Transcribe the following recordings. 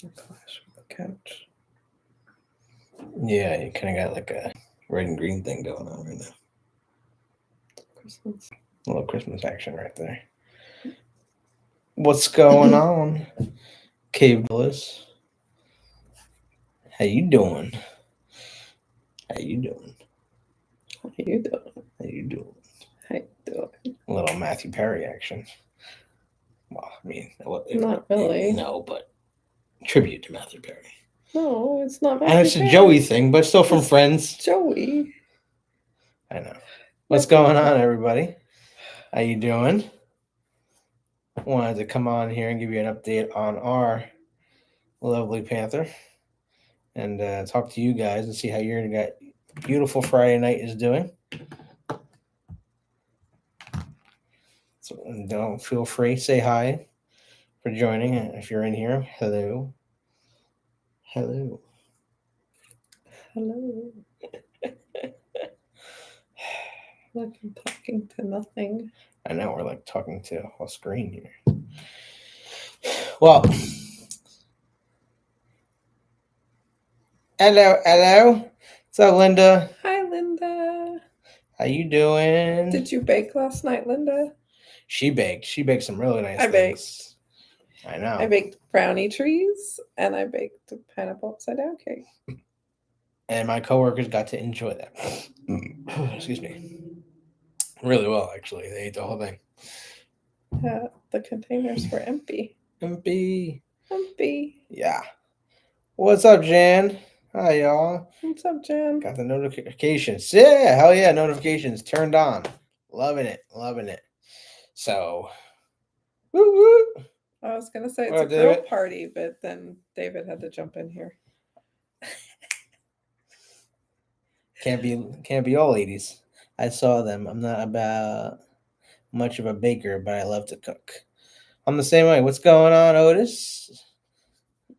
Clash with the couch. Yeah, you kind of got like a red and green thing going on right now. Christmas. A little Christmas action right there. What's going on, Cave Bliss? How you doing? How you doing? How you doing? How you doing? How you doing? A little Matthew Perry action. Well, I mean, Not really. no, but tribute to Matthew Perry. No, it's not And Matthew it's a Perry. Joey thing, but still from It's Friends. Joey. I know. What's Matthew going on, everybody? How you doing? Wanted to come on here and give you an update on our lovely Panther and talk to you guys and see how your beautiful Friday night is doing. So don't feel free, say hi for joining if you're in here. Hello, hello. Hello. Like I'm talking to nothing. I know we're like talking to a screen here. Well, hello. What's up, Linda? Hi, Linda. How you doing? Did you bake last night, Linda? She baked. She baked some really nice I things. I know. I baked brownie trees and I baked a pineapple upside down cake. And my coworkers got to enjoy that. Excuse me. Really well, actually. They ate the whole thing. The containers were empty. Empty. Empty. Yeah. What's up, Jan? Hi, y'all. What's up, Jan? Got the notifications. Yeah, hell yeah, notifications turned on. Loving it, loving it. So, woo woo. I was gonna say it's What a up, girl David? party, but then David had to jump in here. Can't be all ladies. I saw them. I'm not about much of a baker, but I love to cook. I'm the same way. What's going on, Otis?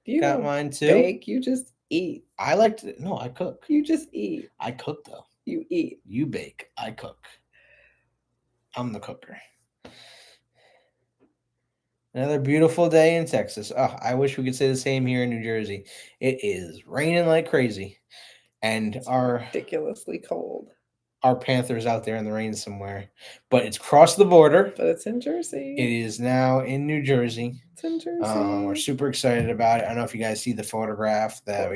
You Got don't mine too. bake, you just eat. I like to. No, I cook. You just eat. I cook though. You eat. You bake. I cook. I'm the cooker. Another beautiful day in Texas. Oh, I wish we could say the same here in New Jersey. It is raining like crazy, and Ridiculously cold. our Panthers out there in the rain somewhere, but it's crossed the border. But it's in Jersey. It is now in New Jersey. It's in Jersey. We're super excited about it. I don't know if you guys see the photograph that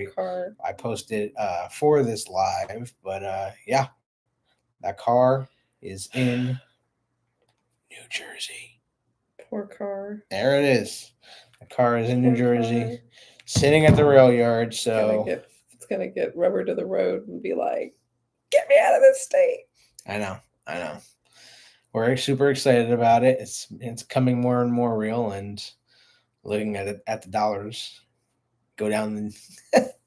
I posted for this live, but yeah, that car is in New Jersey. Poor car. There it is. The car is in New Jersey, sitting at the rail yard. So it's gonna get rubber to the road and be like, "Get me out of this state." I know. We're super excited about it. It's coming more and more real, and looking at it at the dollars go down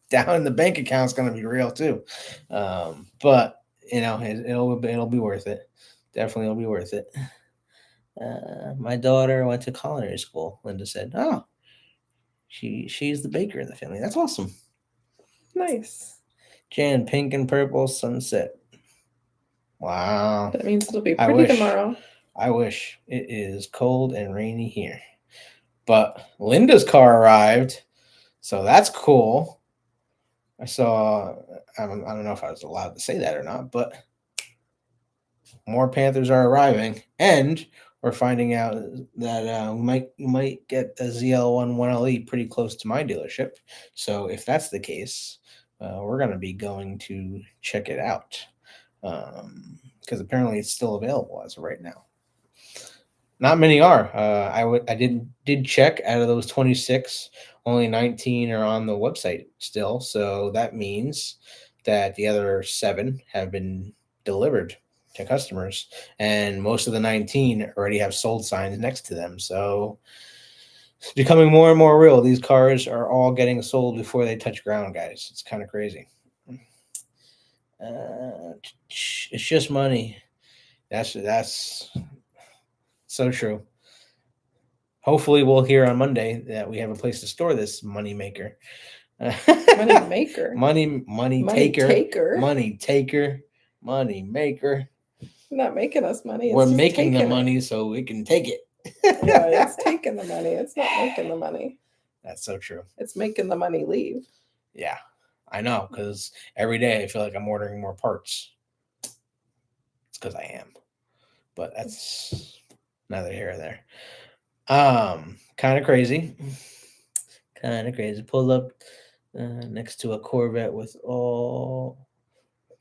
down the bank account's going to be real too. But you know, it'll be worth it. Definitely, it'll be worth it. My daughter went to culinary school. Linda said, "Oh, she's the baker in the family. That's awesome." Nice. Jan, pink and purple sunset. Wow. That means it'll be pretty tomorrow. I wish. It is cold and rainy here. But Linda's car arrived, so that's cool. I saw, I don't know if I was allowed to say that or not, but more Panthers are arriving, and we're finding out that we might get a ZL1 1LE pretty close to my dealership. So if that's the case, we're going to be going to check it out because apparently it's still available as of right now. Not many are. I did check out of those 26, only 19 are on the website still. So that means that the other 7 have been delivered to customers, and most of the 19 already have sold signs next to them. So it's becoming more and more real. These cars are all getting sold before they touch ground, guys. It's kind of crazy. It's just money. That's so true. Hopefully, we'll hear on Monday that we have a place to store this money maker. Money maker. Money taker. Money taker. Money maker. You're not making us money. We're making the money so we can take it. Yeah, it's taking the money. It's not making the money. That's so true. It's making the money leave. Yeah, I know, because every day I feel like I'm ordering more parts. It's because I am, but that's neither here or there. Kind of crazy. Kind of crazy. Pulled up next to a Corvette with all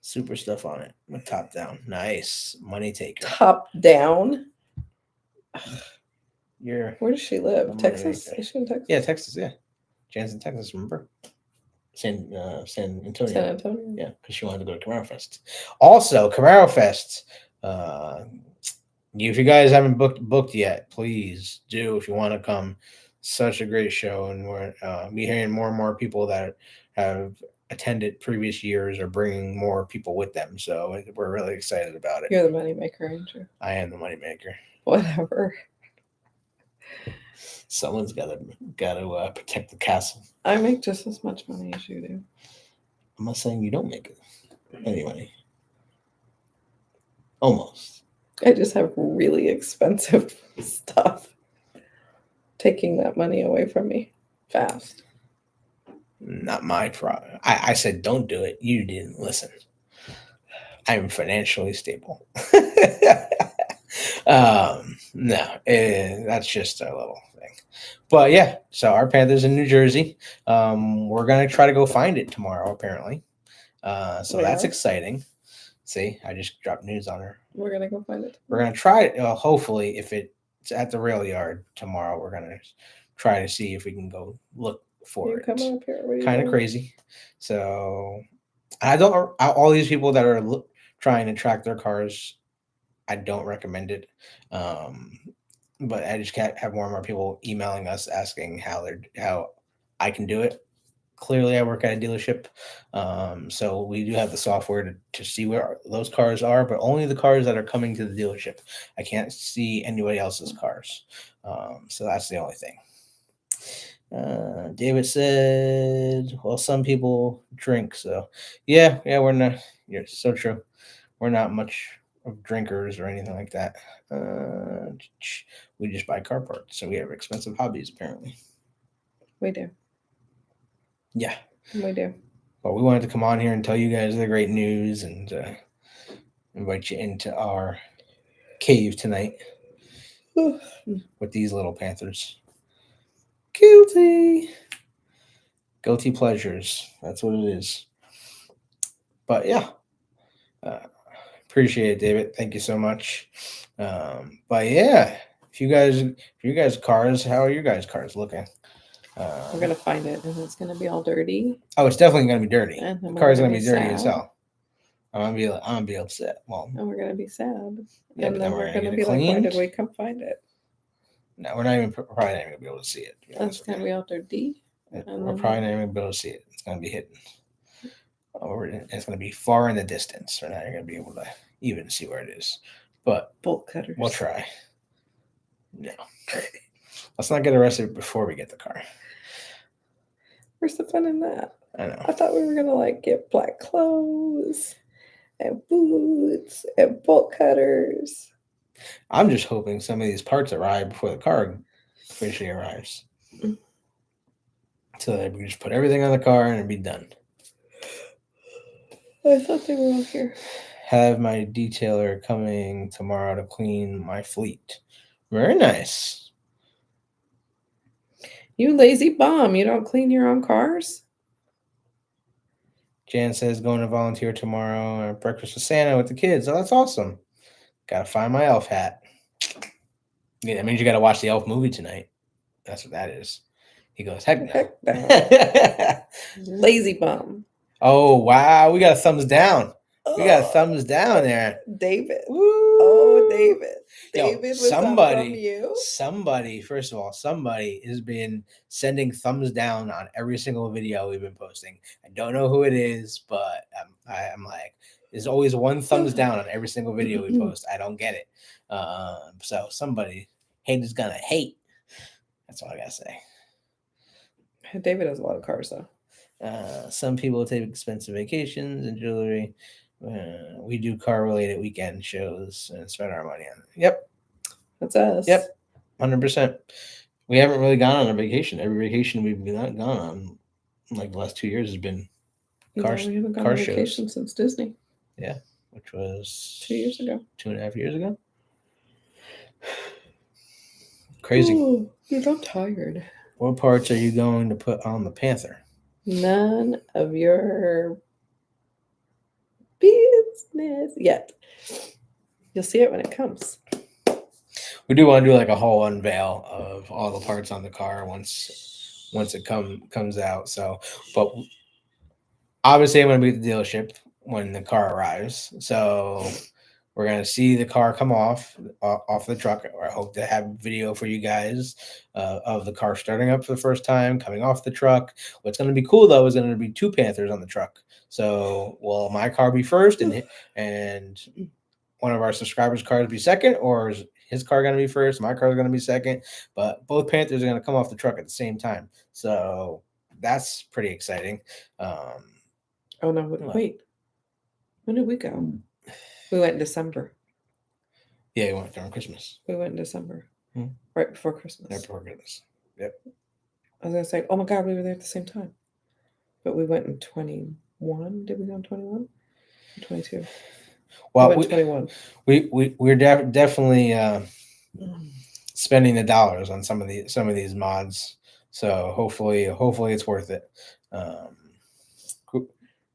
super stuff on it with top down. Nice money taker. Top down. You're Where does she live? the money Texas? maker. Is she in Texas? Yeah, Texas. Yeah, Jansen, Texas. Remember San Antonio. San Antonio. Yeah, because she wanted to go to Camaro Fest. Also, Camaro Fest. If you guys haven't booked yet, please do. If you want to come, such a great show, and we're be hearing more and more people that have attended previous years are bringing more people with them. So we're really excited about it. You're the moneymaker, aren't you? I am the moneymaker. Whatever. Someone's got to protect the castle. I make just as much money as you do. I'm not saying you don't make it. Anyway, almost. I just have really expensive stuff. Taking that money away from me fast. Not my problem. I said don't do it. You didn't listen. I'm financially stable. No, that's just a little thing. But yeah, so our Panther's in New Jersey. We're gonna try to go find it tomorrow, apparently. So that's exciting. See, I just dropped news on her. We're gonna go find it. We're gonna try it. Hopefully, if it's at the rail yard tomorrow, we're gonna try to see if we can go look for it. Come up here. Kind of crazy. So I don't. All these people that are trying to track their cars, I don't recommend it. But I just can't have more and more people emailing us asking how I can do it. Clearly, I work at a dealership, so we do have the software to see where those cars are, but only the cars that are coming to the dealership. I can't see anybody else's cars, so that's the only thing. David said, "Well, some people drink, so yeah, we're not. You're so true. We're not much of drinkers or anything like that. We just buy car parts, so we have expensive hobbies, apparently. We do. Yeah, we do. But we wanted to come on here and tell you guys the great news and invite you into our cave tonight with these little Panthers. Guilty pleasures. That's what it is. But yeah, appreciate it, David. Thank you so much. But yeah, if you guys cars, how are your guys' cars looking? We're gonna find it, and it's gonna be all dirty. Oh, it's definitely gonna be dirty. And the car's gonna be dirty as hell. I'm gonna be upset. Well, and we're gonna be sad. Yeah, and then we're gonna be like, why did we come find it? No, we're not even probably not even gonna be able to see it. It's gonna be all dirty. We're probably not even gonna be able to see it. It's gonna be hidden. It's gonna be far in the distance. We're not gonna be able to even see where it is. But bolt cutters. We'll try. No. Let's not get arrested before we get the car. Where's the fun in that? I know. I thought we were gonna get black clothes and boots and bolt cutters. I'm just hoping some of these parts arrive before the car officially arrives. So that we just put everything on the car and it'd be done. I thought they were all here. Have my detailer coming tomorrow to clean my fleet. Very nice. You lazy bum. You don't clean your own cars? Jan says going to volunteer tomorrow at breakfast with Santa with the kids. Oh, that's awesome. Gotta find my elf hat. Yeah, that means you gotta watch the elf movie tonight. That's what that is. He goes, heck no. Lazy bum. Oh, wow. We got a thumbs down. We got a thumbs down there. David. Woo. Oh, David. David, was somebody, from you? Somebody, first of all, somebody has been sending thumbs down on every single video we've been posting. I don't know who it is, but I'm like, there's always one thumbs down on every single video we post. I don't get it. So somebody, hate is gonna hate. That's all I gotta say. David has a lot of cars, though. Some people take expensive vacations and jewelry. We do car-related weekend shows and spend our money on it. Yep. That's us. Yep. 100%. We haven't really gone on a vacation. Every vacation we've gone on, like the last 2 years, has been car We haven't gone car on shows. vacation since Disney. Yeah, which was 2 years ago. 2.5 years ago. Crazy. Ooh, dude, I'm tired. What parts are you going to put on the Panther? None of your business yet. You'll see it when it comes. We do want to do like a whole unveil of all the parts on the car once it comes out. So, but obviously I'm going to be at the dealership when the car arrives. So we're going to see the car come off the truck. Or I hope to have video for you guys of the car starting up for the first time, coming off the truck. What's going to be cool though is going to be 2 Panthers on the truck. So will my car be first and one of our subscribers' cars be second, or is his car going to be first? My car is going to be second, but both Panthers are going to come off the truck at the same time. So that's pretty exciting. Oh no! Wait. When did we go? We went in December. Yeah, we went during Christmas. We went in December, right before Christmas. Right before Christmas. Yep. I was gonna say, oh my God, we were there at the same time, but we went in 21. Did we go in 21? 22. Well, we went 21. We're definitely spending the dollars on some of these mods. So hopefully it's worth it.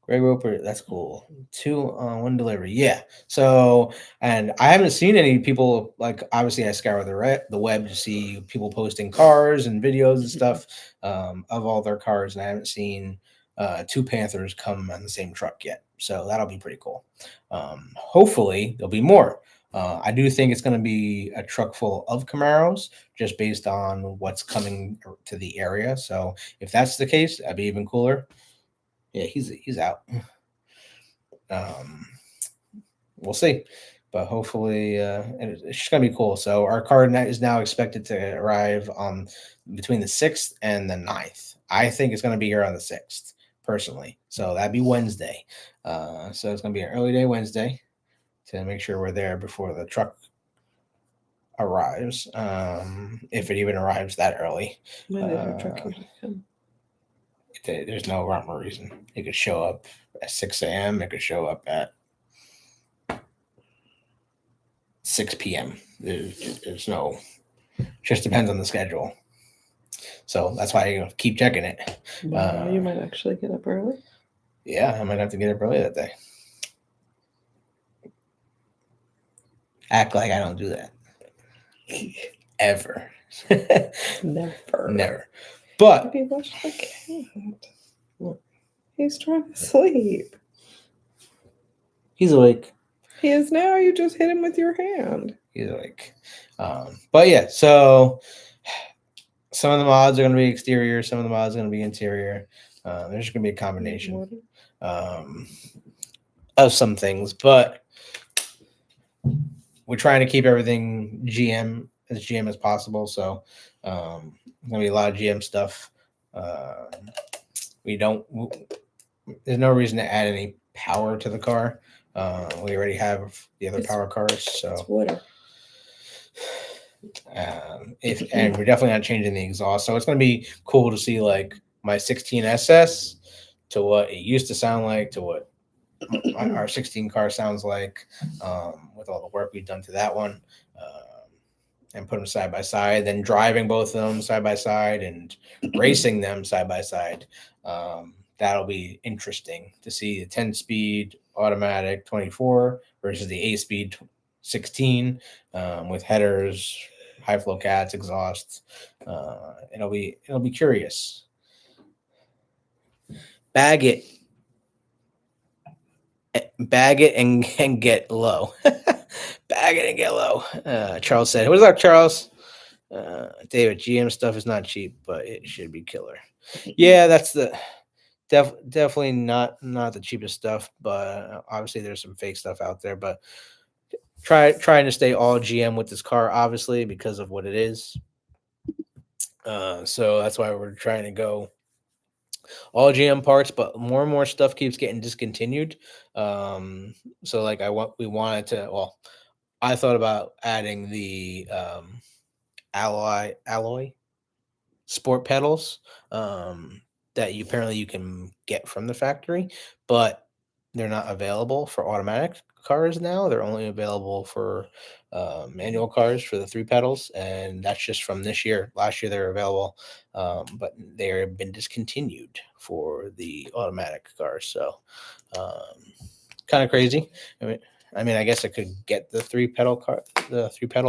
Greg Roper, that's cool. 2 on 1 delivery. Yeah. So, and I haven't seen any people, like, obviously I scour the web to see people posting cars and videos and stuff of all their cars. And I haven't seen 2 Panthers come on the same truck yet. So that'll be pretty cool. Hopefully there'll be more. I do think it's going to be a truck full of Camaros just based on what's coming to the area. So if that's the case, that'd be even cooler. Yeah, he's out. We'll see, but hopefully it's just gonna be cool. So our car is now expected to arrive on between the 6th and the 9th. I think it's gonna be here on the 6th personally. So that'd be Wednesday. So it's gonna be an early day Wednesday to make sure we're there before the truck arrives. If it even arrives that early. When did our truck usually come? There's no rhyme or reason. It could show up at 6 a.m. It could show up at 6 p.m. There's no, just depends on the schedule. So that's why you keep checking it. Wow, you might actually get up early. Yeah, I might have to get up early that day. Act like I don't do that. Ever. Never. But maybe watch the cat. Look, he's trying to sleep. He's awake. He is now. You just hit him with your hand. He's awake. But yeah, so some of the mods are going to be exterior. Some of the mods are going to be interior. There's going to be a combination of some things, but we're trying to keep everything GM as possible. So there's going to be a lot of GM stuff. There's no reason to add any power to the car. We already have the other power cars, so it's water. And we're definitely not changing the exhaust. So it's going to be cool to see like my 16 SS to what it used to sound like to what our 16 car sounds like, with all the work we've done to that one, and put them side by side, then driving both of them side by side and racing them side by side. That'll be interesting to see the 10-speed automatic 24 versus the 8-speed 16, with headers, high flow cats, exhaust. It'll be curious. Bag it and get low. Bag it and get low. Charles said, "What is up, Charles?" David, GM stuff is not cheap, but it should be killer. Yeah, that's the definitely not the cheapest stuff, but obviously there's some fake stuff out there. But trying to stay all GM with this car, obviously, because of what it is. So that's why we're trying to go all GM parts, but more and more stuff keeps getting discontinued. So like I thought about adding the alloy sport pedals that you apparently you can get from the factory, but they're not available for automatic cars now. They're only available for manual cars for the 3 pedals, and that's just from this year. Last year they were available, but they have been discontinued for the automatic cars. So kind of crazy. I mean, I guess I could get the 3 pedal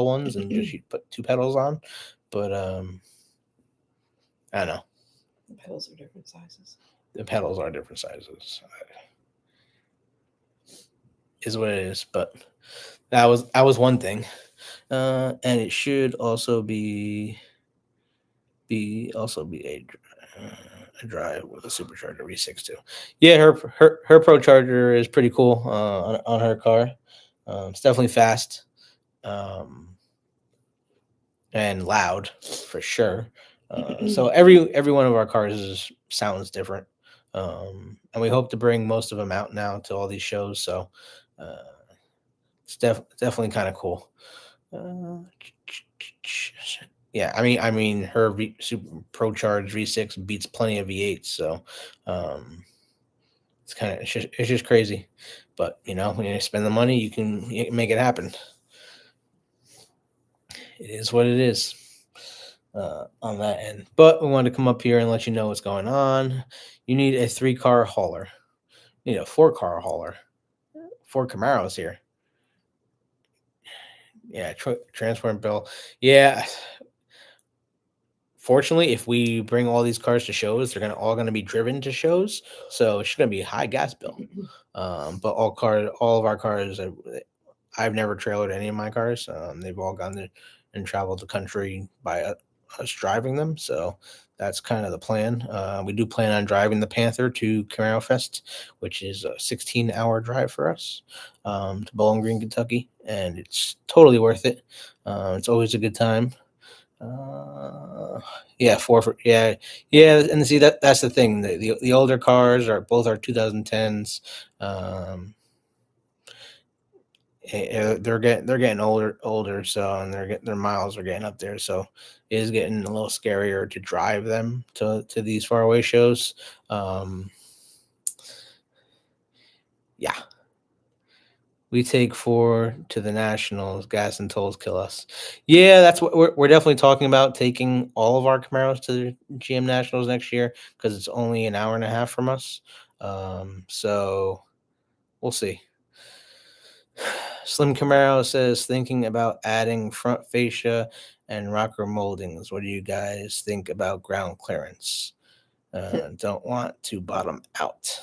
ones, and just put 2 pedals on, but I don't know. The pedals are different sizes. The pedals are different sizes. Is what it is, but that was one thing, and it should also be a drive with a supercharger V6 too. Yeah, her Pro Charger is pretty cool on her car. It's definitely fast. And loud for sure. So every one of our cars sounds different, and we hope to bring most of them out now to all these shows. So it's definitely kind of cool. Yeah, I mean, her Super Pro Charge V6 beats plenty of V8s. So it's just crazy, but when you spend the money, you can make it happen. It is what it is. On that end, but we wanted to come up here and let you know what's going on. You need a 3-car hauler. You need a 4-car hauler. 4 Camaros here. Yeah, transport bill. Yeah. Fortunately, if we bring all these cars to shows, they're all gonna be driven to shows, so it's gonna be a high gas bill. But all of our cars, I've never trailered any of my cars. They've all gone and traveled the country by us driving them. So that's kind of the plan. We do plan on driving the Panther to Camaro Fest, which is a 16-hour drive for us to Bowling Green, Kentucky, and it's totally worth it. It's always a good time. Yeah, and see that's the thing. The older cars are 2010s. They're getting older, so, and their miles are getting up there, so it is getting a little scarier to drive them to these faraway shows. Yeah, we take 4 to the Nationals. Gas and tolls kill us. Yeah, that's what we're definitely talking about, taking all of our Camaros to the GM Nationals next year, because it's only an hour and a half from us. So we'll see. Slim Camaro says thinking about adding front fascia and rocker moldings. What do you guys think about ground clearance? Don't want to bottom out.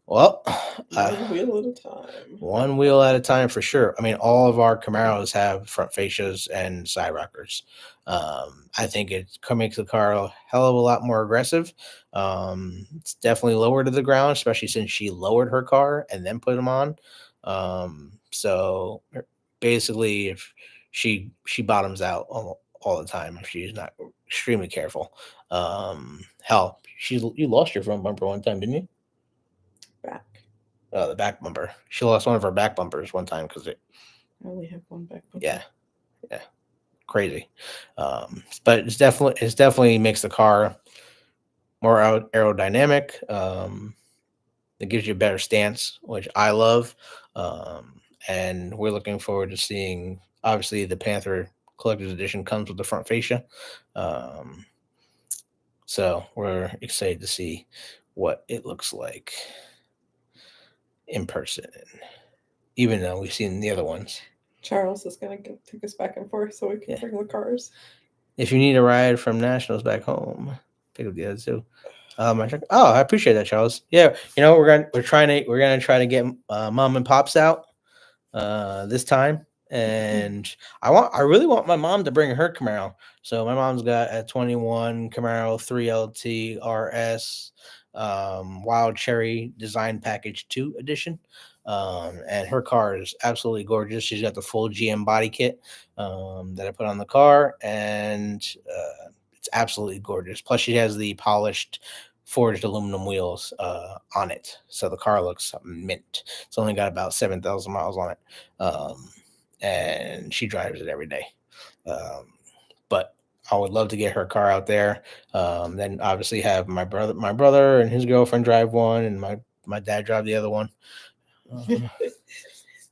Well, one wheel at a time. One wheel at a time for sure. I mean, all of our Camaros have front fascias and side rockers. I think it makes the car a hell of a lot more aggressive. It's definitely lower to the ground, especially since she lowered her car and then put them on. So basically, if she bottoms out all the time if she's not extremely careful. Hell, you lost your front bumper one time, didn't you? Back. The back bumper. She lost one of her back bumpers one time because I only have one back bumper. Yeah, crazy. But it's definitely makes the car more aerodynamic. It gives you a better stance, which I love. And we're looking forward to seeing. Obviously, the Panther Collector's Edition comes with the front fascia. So we're excited to see what it looks like in person, even though we've seen the other ones. Charles is going to take us back and forth so we can bring the cars. If you need a ride from Nationals back home, pick up the other two. I appreciate that, Charles. Yeah, we're gonna try to get mom and pops out this time, and I really want my mom to bring her Camaro. So my mom's got a 21 Camaro 3LT RS Wild Cherry Design Package 2 edition. And her car is absolutely gorgeous. She's got the full GM body kit that I put on the car, and it's absolutely gorgeous. Plus, she has the polished forged aluminum wheels on it, so the car looks mint. It's only got about 7,000 miles on it, and she drives it every day. But I would love to get her car out there. Then obviously have my brother and his girlfriend drive one, and my dad drive the other one.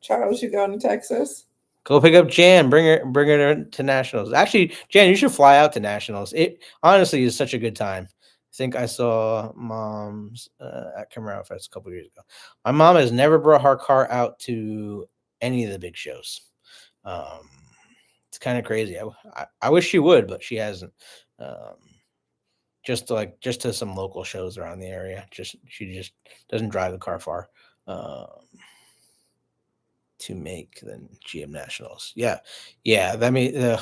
Charles, you going to Texas? Go pick up Jan. Bring her to nationals. Actually, Jan, you should fly out to nationals. It honestly is such a good time. I think I saw mom's at Camaro Fest a couple years ago. My mom has never brought her car out to any of the big shows. Um, it's kind of crazy. I wish she would, but she hasn't. Um, just to some local shows around the area. She just doesn't drive the car far. Um, to make the GM Nationals. Yeah. That mean,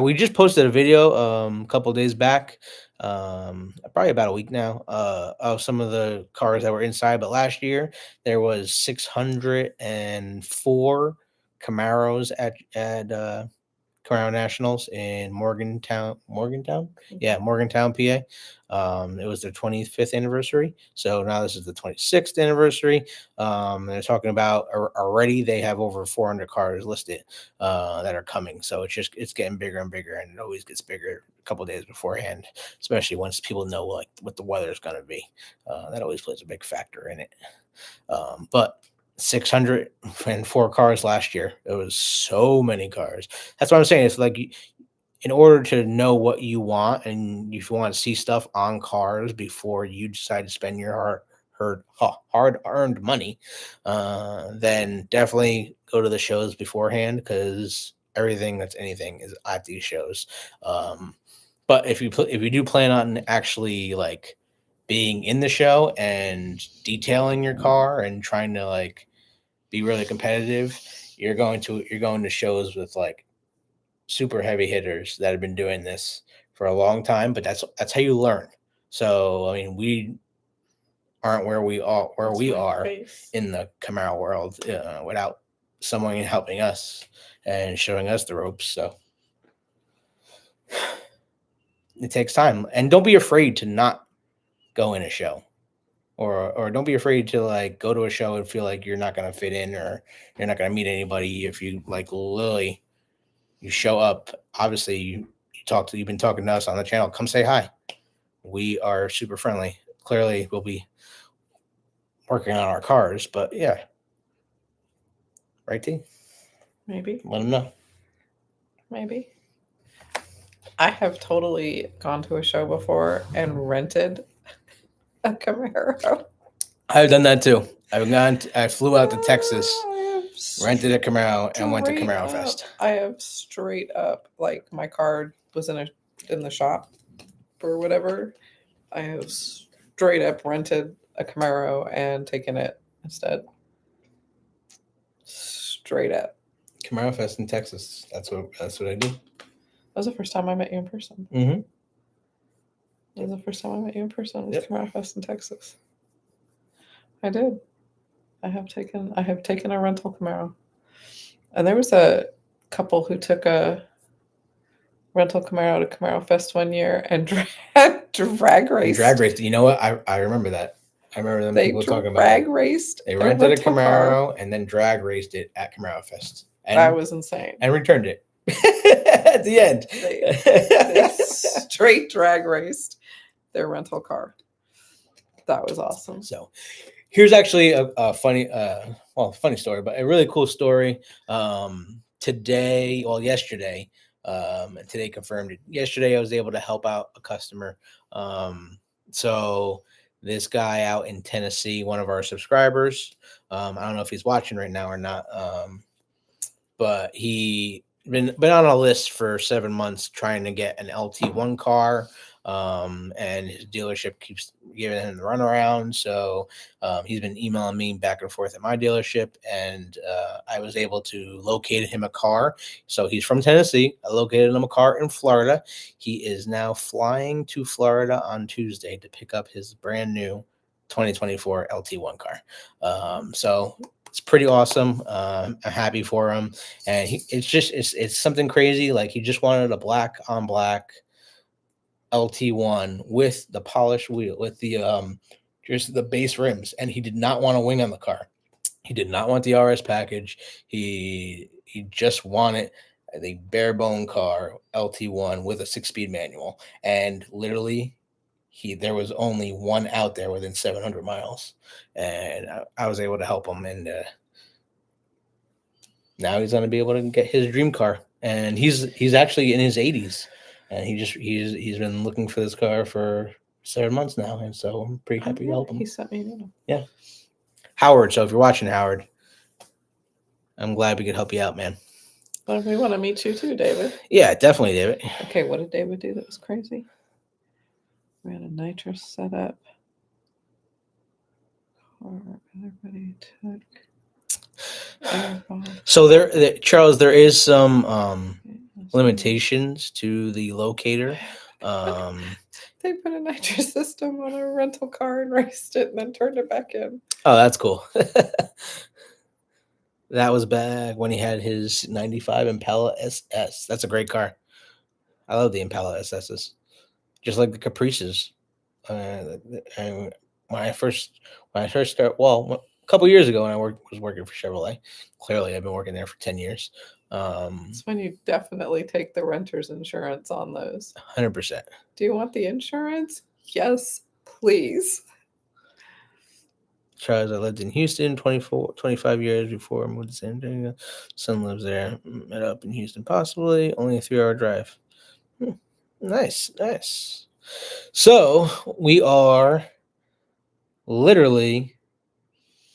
we just posted a video a couple days back, probably about a week now, of some of the cars that were inside. But last year there was 604 Camaros at Camaro Nationals in Morgantown, PA. It was their 25th anniversary, so now this is the 26th anniversary. They're talking about already they have over 400 cars listed that are coming, so it's getting bigger and bigger, and it always gets bigger a couple days beforehand, especially once people know like what the weather is going to be. That always plays a big factor in it. But 604 cars last year. It was so many cars. That's what I'm saying. It's like in order to know what you want and if you want to see stuff on cars before you decide to spend your hard-earned money, then definitely go to the shows beforehand because everything that's anything is at these shows. But if you do plan on actually like being in the show and detailing your car and trying to like be really competitive, you're going to shows with like super heavy hitters that have been doing this for a long time, but that's how you learn. So I mean, we aren't where we are in the Camaro world without someone helping us and showing us the ropes. So it takes time, and don't be afraid to not go in a show, or don't be afraid to like go to a show and feel like you're not going to fit in or you're not going to meet anybody. If you like literally you show up, obviously you've been talking to us on the channel, come say hi. We are super friendly. Clearly we'll be working on our cars, but yeah, right, T? Maybe. Let them know. Maybe. I have totally gone to a show before and rented a Camaro. I've done that too. I flew out to Texas, rented a Camaro, and went to Camaro Fest. I have straight up, like my car was in the shop or whatever. I have straight up rented a Camaro and taken it instead. Straight up. Camaro Fest in Texas. That's what I do. That was the first time I met you in person. Mm-hmm. That was the first time I met you in person. It was Yep. Camaro Fest in Texas. I did. I have taken a rental Camaro. And there was a couple who took a rental Camaro to Camaro Fest one year and drag raced. Drag raced. You know what? I remember that. I remember them people talking about drag raced. They rented a Camaro and then drag raced it at Camaro Fest. And, that was insane. And returned it at the end. They straight drag raced their rental car. That was awesome. So here's actually a funny story, but a really cool story. Yesterday, and today confirmed it. Yesterday, I was able to help out a customer. So this guy out in Tennessee, one of our subscribers, I don't know if he's watching right now or not, but he been on a list for 7 months trying to get an LT1 car. And his dealership keeps giving him the runaround. So he's been emailing me back and forth at my dealership, and I was able to locate him a car. So he's from Tennessee. I located him a car in Florida. He is now flying to Florida on Tuesday to pick up his brand new 2024 LT1 car. So it's pretty awesome. I'm happy for him, and it's something crazy. Like he just wanted a black on black LT1 with the polished wheel, with the just the base rims, and he did not want a wing on the car. He did not want the RS package. He just wanted the bare bone car LT1 with a 6-speed manual, and literally there was only one out there within 700 miles, and I was able to help him, and now he's going to be able to get his dream car, and he's actually in his 80s, and he's been looking for this car for 7 months now, and so I'm pretty happy to help him. He sent me an email. Yeah, Howard. So if you're watching, Howard, I'm glad we could help you out, man. Well, we want to meet you too, David. Yeah, definitely, David. Okay, what did David do that was crazy? We had a nitrous setup. Everybody took. So there, Charles, there is some limitations to the locator. They put a nitrous system on a rental car and raced it and then turned it back in. Oh, that's cool. That was back when he had his 95 Impala SS. That's a great car. I love the Impala SSs. Just like the Caprices. And when I first started, well, a couple years ago when I was working for Chevrolet, clearly I've been working there for 10 years. That's when you definitely take the renter's insurance on those. 100%. Do you want the insurance? Yes, please. Charles, I lived in Houston 25 years before I moved to San Diego. Son lives there. Met up in Houston, possibly. Only a 3-hour drive. Nice. So we are literally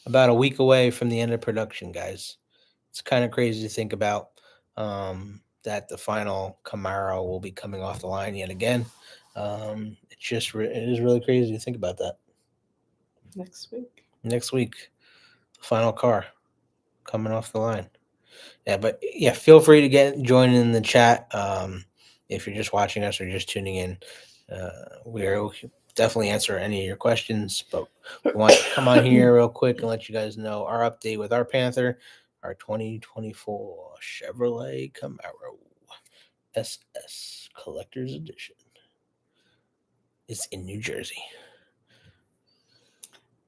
about a week away from the end of production, guys. It's kind of crazy to think about that the final Camaro will be coming off the line yet again. It is really crazy to think about that. Next week, the final car coming off the line. Yeah, but yeah, feel free to join in the chat if you're just watching us or just tuning in. We'll definitely answer any of your questions, but we want to come on here real quick and let you guys know our update with our Panther, our 2024 Chevrolet Camaro SS Collector's Edition. It's in New Jersey.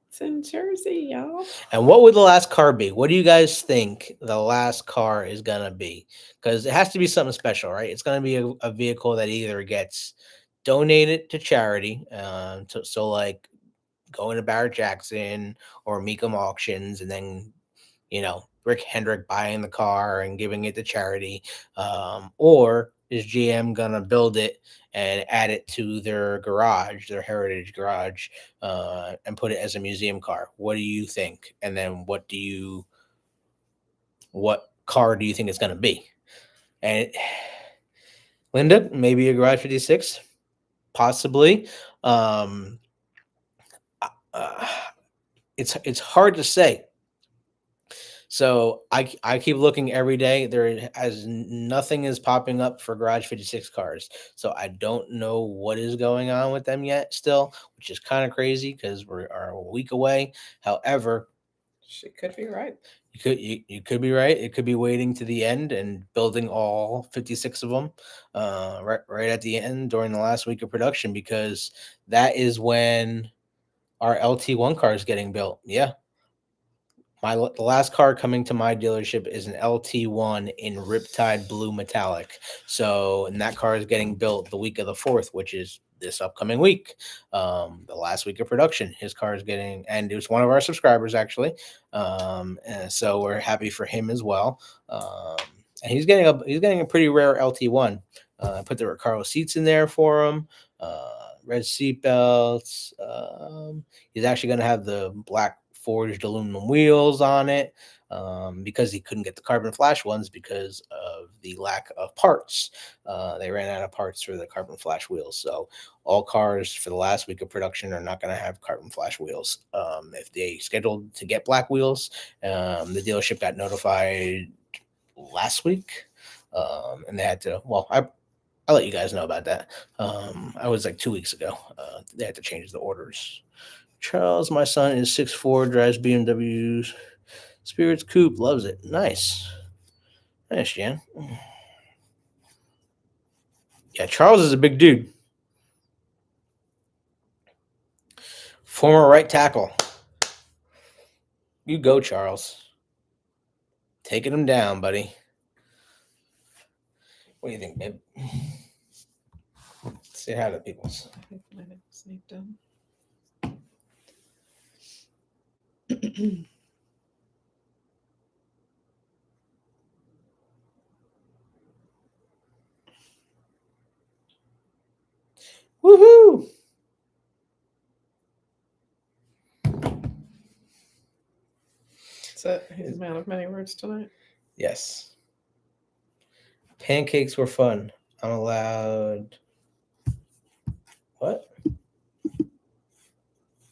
It's in Jersey, y'all. And what would the last car be? What do you guys think the last car is going to be? Because it has to be something special, right? It's going to be a vehicle that either gets donated to charity, so like going to Barrett Jackson or Mecum Auctions, and then, Rick Hendrick buying the car and giving it to charity, or is GM going to build it and add it to their garage, their heritage garage, and put it as a museum car? What do you think? And then what car do you think it's going to be? And Linda, maybe a Garage 56, possibly. It's hard to say. So I keep looking every day. Nothing is popping up for Garage 56 cars. So I don't know what is going on with them yet still, which is kind of crazy because we are a week away. However, she could be right. You could be right. It could be waiting to the end and building all 56 of them right at the end during the last week of production, because that is when our LT1 car is getting built. Yeah. The last car coming to my dealership is an LT1 in Riptide Blue Metallic. So, and that car is getting built the week of the 4th, which is this upcoming week, the last week of production. His car is getting, and it was one of our subscribers actually. And so we're happy for him as well. And he's getting a pretty rare LT1. I put the Recaro seats in there for him. Red seat belts. He's actually going to have the black forged aluminum wheels on it, because he couldn't get the carbon flash ones because of the lack of parts. They ran out of parts for the carbon flash wheels. So all cars for the last week of production are not going to have carbon flash wheels. If they scheduled to get black wheels, the dealership got notified last week, and they had to, I'll let you guys know about that. I was like 2 weeks ago. They had to change the orders. Charles, my son, is 6'4", drives BMW Spirits Coupe, loves it. Nice, Jan. Yeah, Charles is a big dude. Former right tackle. You go, Charles. Taking him down, buddy. What do you think, babe? Say hi to the peoples. I think my nails need done. Woohoo! So he's a man of many words tonight. Yes. Pancakes were fun. I'm allowed. What?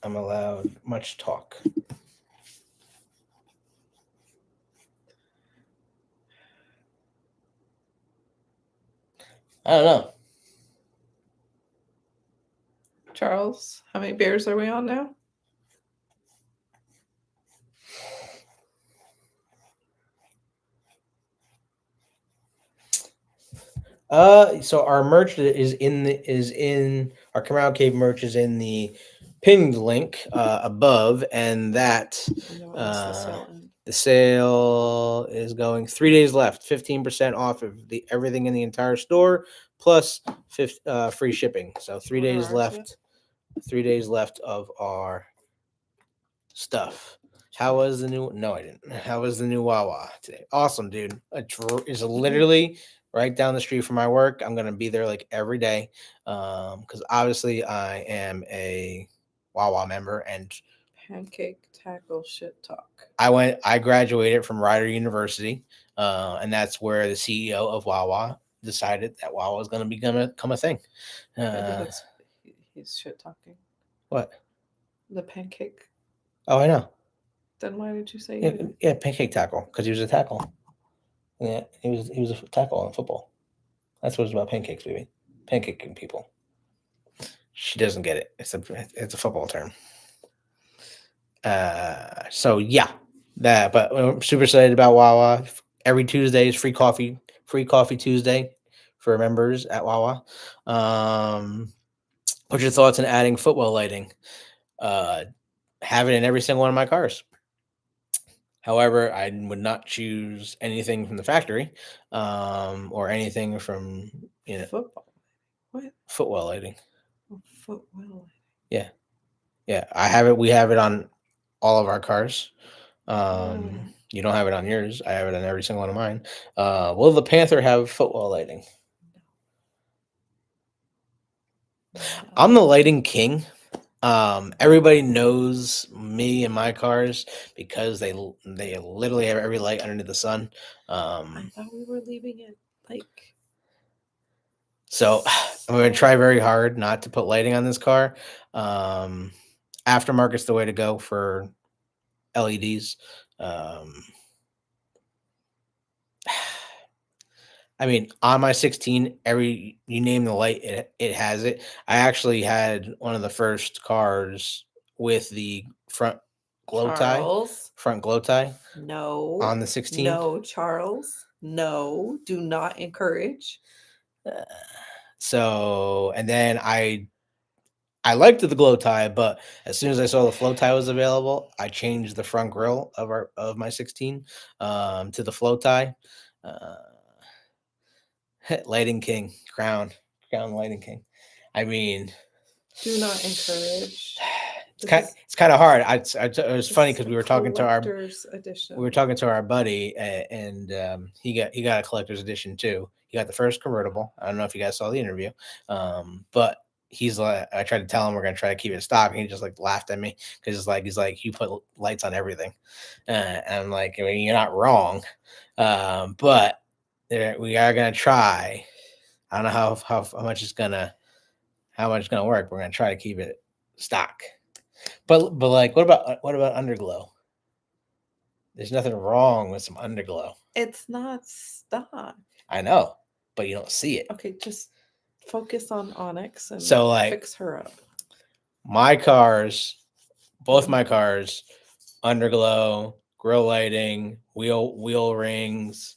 I'm allowed much talk. I don't know. Charles, how many beers are we on now? So our merch is in our Camaro Cave merch is in the pinned link above, and that When's the sale end? the sale is going 3 days left, 15% off of everything in the entire store, plus free shipping. So 3 Order days ours left. yet? 3 days left of our stuff. How was the new? No, I didn't. How was the new Wawa today? Awesome, dude. Is literally right down the street from my work. I'm gonna be there like every day, because obviously I am a Wawa member, and Pancake tackle shit talk. I graduated from Rider University, and that's where the CEO of Wawa decided that Wawa was gonna become a thing. Yeah, but he's shit talking. What? The pancake. Oh, I know. Then why did you say Yeah, pancake tackle, because he was a tackle. Yeah, he was a tackle in football. That's what it's about, pancakes, baby. Pancaking people. She doesn't get it. It's a football term. So yeah, but I'm super excited about Wawa. Every Tuesday is free coffee Tuesday for members at Wawa. What's your thoughts on adding footwell lighting? Have it in every single one of my cars. However, I would not choose anything from the factory, or anything from football? What? Footwell lighting. Oh, footwell. Yeah, I have it. We have it on all of our cars. You don't have it on yours. I have it on every single one of mine. Will the Panther have footwell lighting? No. I'm the lighting king. Everybody knows me and my cars because they literally have every light underneath the sun. I thought we were leaving it like. So I'm going to try very hard not to put lighting on this car. Aftermarket's the way to go for LEDs. I mean, on my 16, you name the light, it has it. I actually had one of the first cars with the front glow tie. No. On the 16. No, Charles. No, do not encourage. So, and then I liked the glow tie, but as soon as I saw the flow tie was available, I changed the front grille of my 16 to the flow tie. Lighting king, crown lighting king. I mean, do not encourage. It's kind of hard. It was funny because we were talking to our edition. We were talking to our buddy, and he got a collector's edition too. He got the first convertible. I don't know if you guys saw the interview, but he's like, I tried to tell him we're gonna try to keep it stock, and he just like laughed at me because he's like, you put lights on everything, and I'm like, I mean, you're not wrong, but we are gonna try. I don't know how much it's gonna work. We're gonna try to keep it stock. But like, what about underglow? There's nothing wrong with some underglow. It's not stock. I know, but you don't see it. Okay, just focus on Onyx and fix her up. My cars, both my cars, underglow, grill lighting, wheel rings,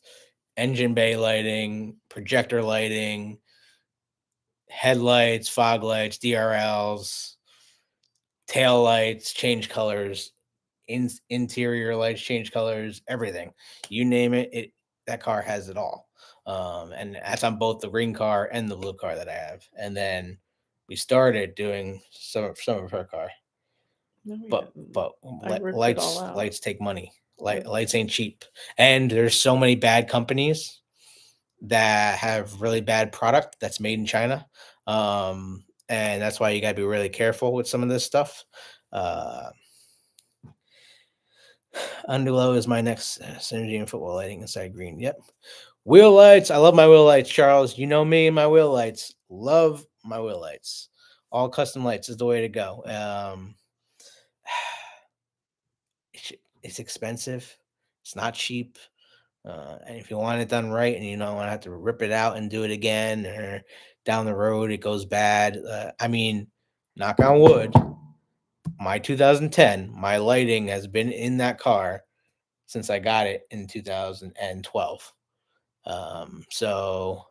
engine bay lighting, projector lighting, headlights, fog lights, DRLs, tail lights, change colors, interior lights, change colors, everything. You name it, that car has it all. And that's on both the green car and the blue car that I have. And then we started doing some of her car, No, we but didn't. but I ripped it all lights out. lights take money. Lights ain't cheap, and there's so many bad companies that have really bad product that's made in China. And that's why you got to be really careful with some of this stuff. Uh, Underglow is my next synergy and footwell lighting inside green. Yep. Wheel lights. I love my wheel lights, Charles. You know me and my wheel lights. Love my wheel lights. All custom lights is the way to go. It's expensive. It's not cheap. And if you want it done right and you don't want to have to rip it out and do it again, or down the road it goes bad. I mean, knock on wood, my 2010, my lighting has been in that car since I got it in 2012. So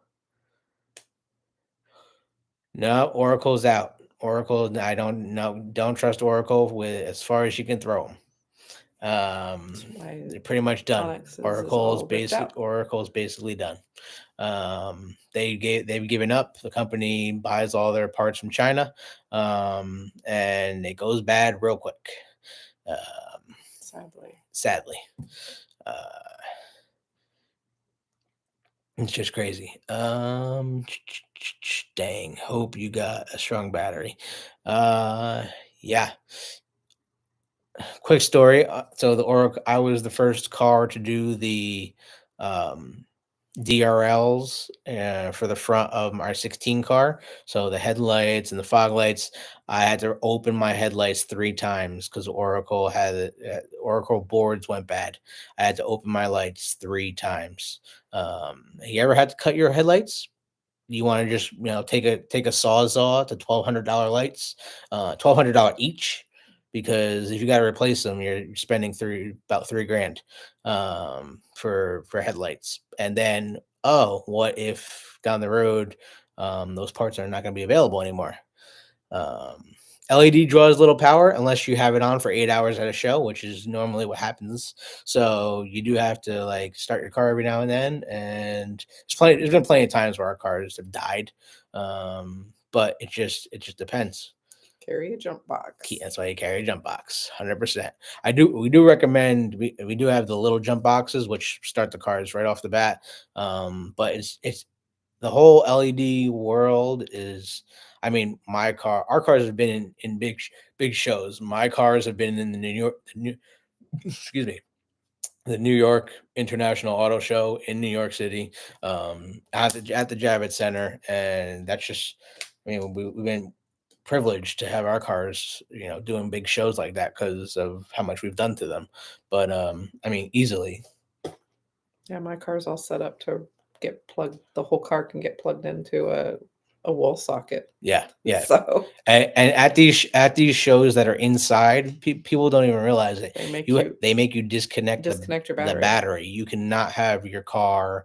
no, Oracle's out. Oracle, I don't trust Oracle with as far as you can throw them. They're pretty much done. Oracle's basically done. They've given up. The company buys all their parts from China, and it goes bad real quick. Sadly, it's just crazy. Dang. Hope you got a strong battery. Yeah. Quick story. So the Oracle, I was the first car to do the DRLs for the front of my 16 car. So the headlights and the fog lights, I had to open my headlights 3 times because Oracle boards went bad. I had to open my lights 3 times. You ever had to cut your headlights? You want to just take a sawzall to $1,200 lights, $1,200 each, because if you got to replace them, you're spending about $3,000 for headlights. And then what if down the road those parts are not going to be available anymore? LED draws little power unless you have it on for 8 hours at a show, which is normally what happens. So you do have to start your car every now and then. And there's been plenty of times where our cars have died. But it just depends. Carry a jump box. That's why you carry a jump box, 100%. We do recommend, we do have the little jump boxes, which start the cars right off the bat. But it's the whole LED world is, I mean, our cars have been in big shows. My cars have been in excuse me, the New York International Auto Show in New York City, at the Javits Center, and that's just, I mean, we've been privileged to have our cars, doing big shows like that because of how much we've done to them. But I mean, easily. Yeah, my car's all set up to get plugged. The whole car can get plugged into a wall socket. Yeah. So and at these shows that are inside, people don't even realize it. They make you disconnect your battery. The battery. You cannot have your car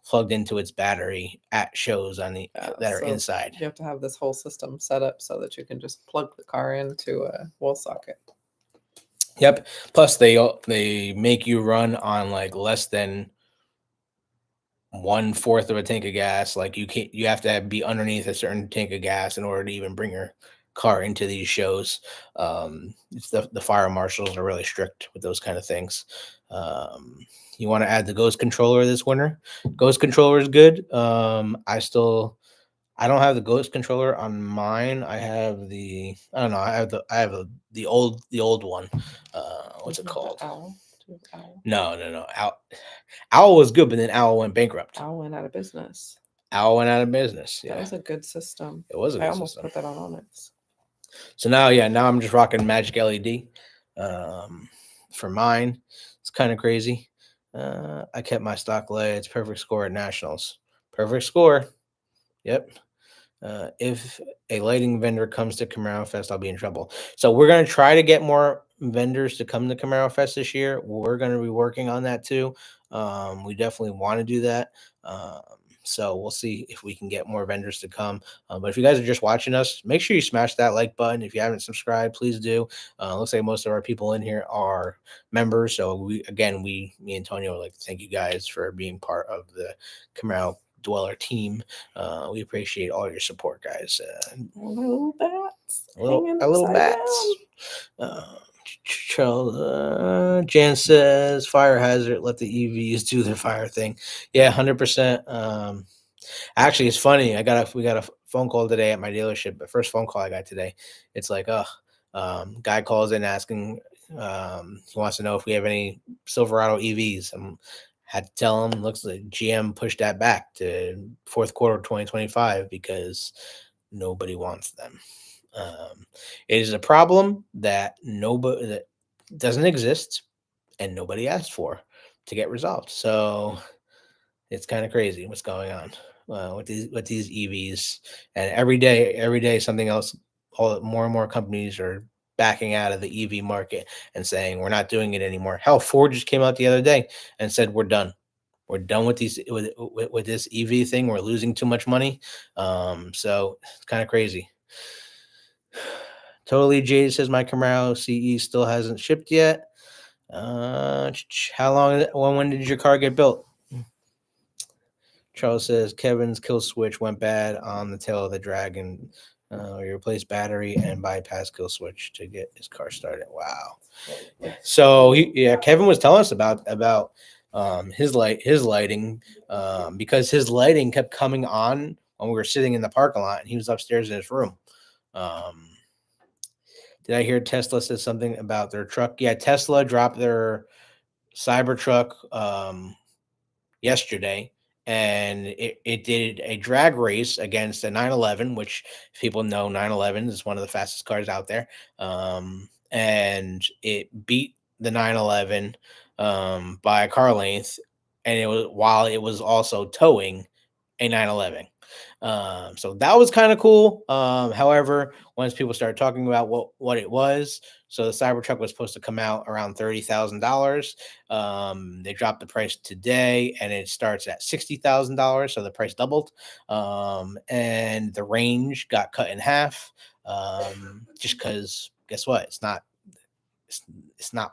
plugged into its battery at shows that are inside. You have to have this whole system set up so that you can just plug the car into a wall socket. Yep. Plus, they make you run on less than 1/4 of a tank of gas. You have to be underneath a certain tank of gas in order to even bring your car into these shows. It's the fire marshals are really strict with those kind of things. You want to add the Ghost controller this winter. Ghost controller is good. I don't have the Ghost controller on mine. I have the old one. What's it called? Owl. No. Owl was good, but then Owl went bankrupt. Owl went out of business. Yeah. That was a good system. It was a good system. I almost put that on Onyx. So now I'm just rocking Magic LED for mine. It's kind of crazy. I kept my stock lights. Perfect score at Nationals. Perfect score. Yep. If a lighting vendor comes to Camaro Fest, I'll be in trouble. So we're going to try to get more vendors to come to Camaro Fest this year. We're going to be working on that too. We definitely want to do that. So we'll see if we can get more vendors to come. But if you guys are just watching us, make sure you smash that like button. If you haven't subscribed, please do. Looks like most of our people in here are members. So me and Tony would like to thank you guys for being part of the Camaro Dweller team. We appreciate all your support, guys. Little bats. A little, Hanging a little upside bats. down. Charles, Jan says fire hazard. Let the EVs do their fire thing. Yeah, 100%. Actually, it's funny. We got a phone call today at my dealership. The first phone call I got today. It's like, guy calls in asking, he wants to know if we have any Silverado EVs. Had to tell him. Looks like GM pushed that back to fourth quarter of 2025 because nobody wants them. It is a problem that doesn't exist and nobody asked for to get resolved. So it's kind of crazy what's going on with these EVs. And every day something else. More and more companies are backing out of the EV market and saying we're not doing it anymore. Hell, Ford just came out the other day and said we're done. We're done with with this EV thing. We're losing too much money. So it's kind of crazy. Totally Jade says my Camaro CE still hasn't shipped yet. How long? When did your car get built? Charles says Kevin's kill switch went bad on the tail of the Dragon. He replaced battery and bypass kill switch to get his car started. Wow. So Kevin was telling us about his lighting because his lighting kept coming on when we were sitting in the parking lot and he was upstairs in his room. Did I hear Tesla said something about their truck? Yeah, Tesla dropped their Cybertruck yesterday, and it did a drag race against a 911, which if people know 911 is one of the fastest cars out there. And it beat the 911 by a car length, and it was while it was also towing a 911. So that was kind of cool. However, once people started talking about what it was, so the Cybertruck was supposed to come out around $30,000. They dropped the price today, and it starts at $60,000. So the price doubled, and the range got cut in half. Just because, guess what? It's not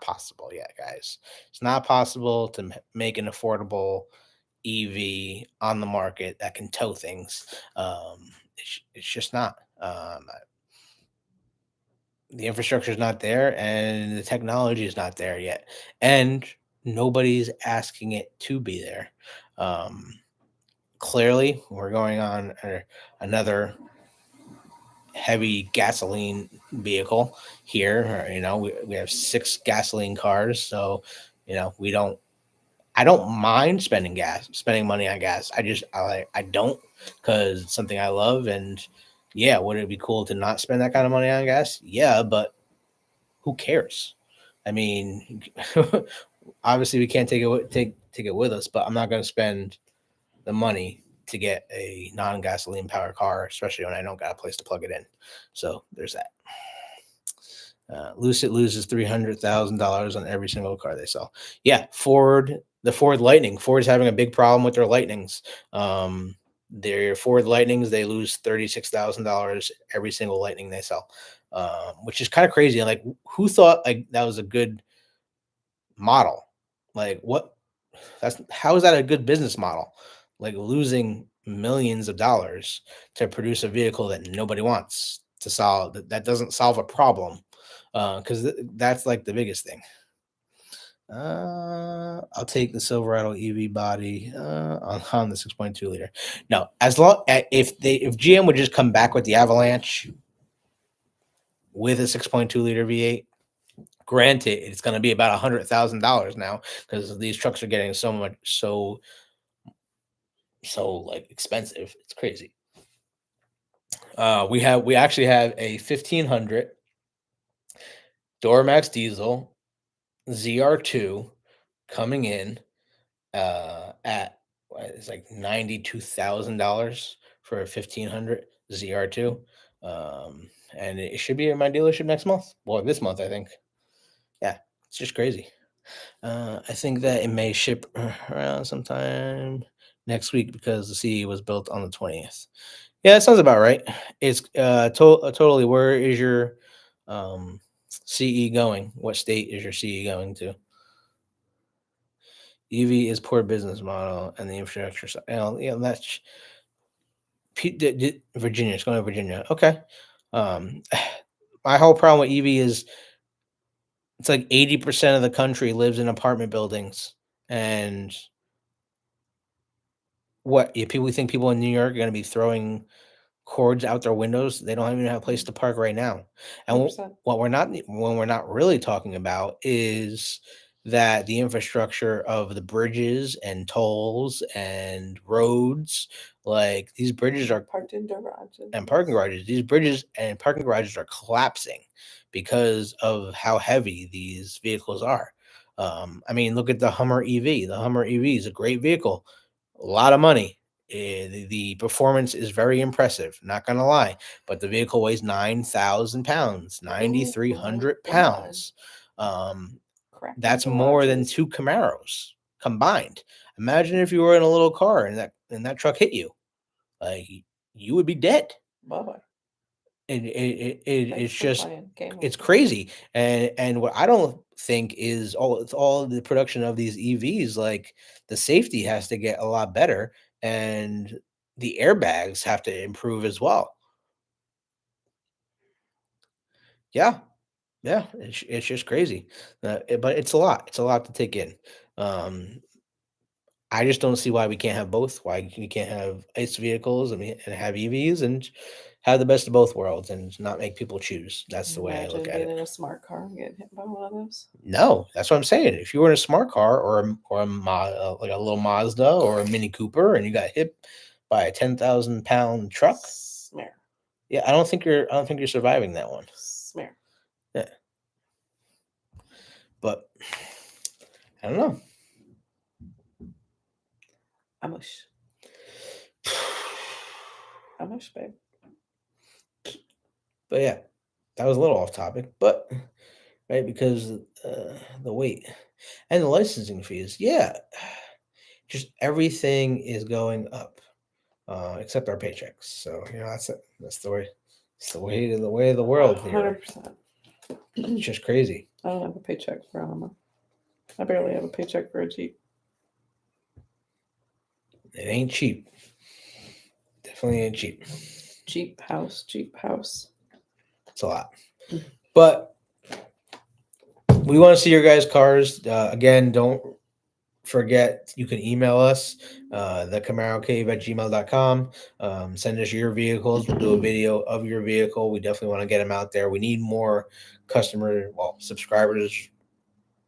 possible yet, guys. It's not possible to make an affordable EV on the market that can tow things. It's just not. The infrastructure is not there, and the technology is not there yet, and nobody's asking it to be there. Clearly, we're going on another heavy gasoline vehicle here. We have 6 gasoline cars, so I don't mind spending money on gas. I don't, because it's something I love. And yeah, would it be cool to not spend that kind of money on gas? Yeah, but who cares? I mean, obviously we can't take it with us, but I'm not going to spend the money to get a non-gasoline powered car, especially when I don't got a place to plug it in. So there's that. Lucid loses $300,000 on every single car they sell. Yeah, the Ford Lightning. Ford's having a big problem with their Lightnings. Their Ford Lightnings, they lose $36,000 every single Lightning they sell, which is kind of crazy. Like, who thought like that was a good model? Like, how is that a good business model? Like, losing millions of dollars to produce a vehicle that nobody wants to solve, that doesn't solve a problem, because that's like the biggest thing. I'll take the Silverado EV body on the 6.2 liter. No, as long if GM would just come back with the Avalanche with a 6.2 liter V8, granted it's going to be about $100,000 now because these trucks are getting so like expensive. It's crazy. We actually have a 1500 Duramax diesel ZR2 coming in at it's like $92,000 for a 1500 ZR2, and it should be in my dealership next month. Well, this month, I think. Yeah, it's just crazy. I think that it may ship around sometime next week because the CE was built on the 20th. Yeah, that sounds about right. It's totally. Where is your CE going? What state is your CE going to? EV is poor business model and the infrastructure. Yeah, that's Virginia. It's going to Virginia. Okay. Um, my whole problem with EV is it's like 80% of the country lives in apartment buildings, and what? Yeah, people think people in New York are going to be throwing cords out their windows. They don't even have a place to park right now. And 100%. what we're not really talking about is that the infrastructure of the bridges and tolls and roads, like these bridges are Parked in garages. and parking garages. These bridges and parking garages are collapsing because of how heavy these vehicles are. I mean, look at the Hummer EV. The Hummer EV is a great vehicle, a lot of money. The performance is very impressive, not gonna lie, but the vehicle weighs 9,000 pounds, 9,300 pounds. That's more than two Camaros combined. Imagine if you were in a little car and that truck hit you, like you would be dead. Bye-bye. It's just it's crazy. And what I don't think is all the production of these EVs, like the safety has to get a lot better and the airbags have to improve as well. Yeah, yeah, it's just crazy. But it's a lot. It's a lot to take in. Um, I just don't see why we can't have both. Why we can't have ICE vehicles and have EVs and have the best of both worlds and not make people choose. That's the way I look at being it. in a smart car and getting hit by one of those. No, that's what I'm saying. If you were in a smart car like a little Mazda or a Mini Cooper and you got hit by a 10,000-pound truck, Smear. yeah, I don't think you're surviving that one. Smear. Yeah, but I don't know. Amush. Amush, babe. But yeah, that was a little off topic, but right because the weight and the licensing fees, yeah, just everything is going up, except our paychecks. So that's it. That's the way. It's the way of the world here. 100%. It's just crazy. I don't have a paycheck for a Hummer. I barely have a paycheck for a Jeep. It ain't cheap. Definitely ain't cheap. Jeep house. It's a lot. But we want to see your guys' cars. Again, don't forget, you can email us, thecamaroCave@gmail.com. Send us your vehicles. We'll do a video of your vehicle. We definitely want to get them out there. We need more subscribers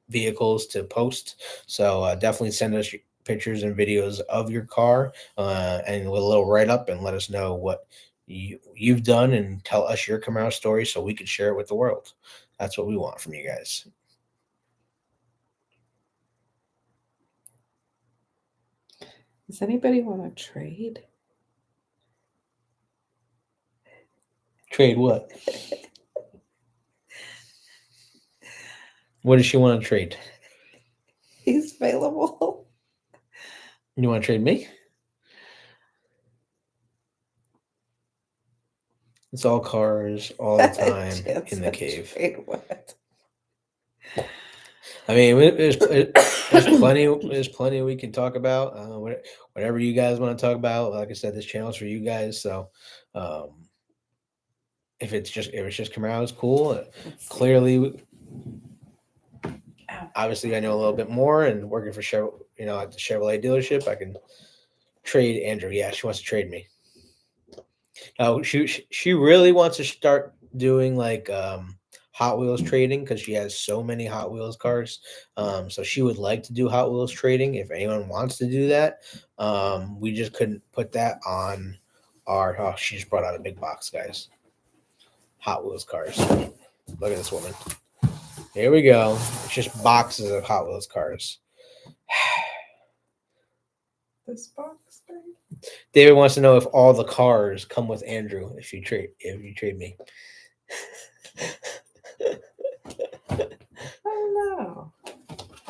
vehicles to post. So definitely send us pictures and videos of your car and with a little write-up and let us know what you've done and tell us your Camaro story so we can share it with the world. That's what we want from you guys. Does anybody want to trade? Trade what? What does she want to trade? He's available. You want to trade me? It's all cars all the time in the cave. Trade what? I mean, there's plenty. There's plenty we can talk about. Whatever you guys want to talk about. Like I said, this channel's for you guys. So, if it's just Camaro, it's cool. Clearly, obviously, I know a little bit more, and working for at the Chevrolet dealership, I can trade Andrew. Yeah, she wants to trade me. No, she really wants to start doing like Hot Wheels trading because she has so many Hot Wheels cars. So she would like to do Hot Wheels trading if anyone wants to do that. We just couldn't put that on our. Oh, she just brought out a big box, guys. Hot Wheels cars. Look at this woman. Here we go. It's just boxes of Hot Wheels cars. This box, babe. David wants to know if all the cars come with Andrew if you trade me. I don't know.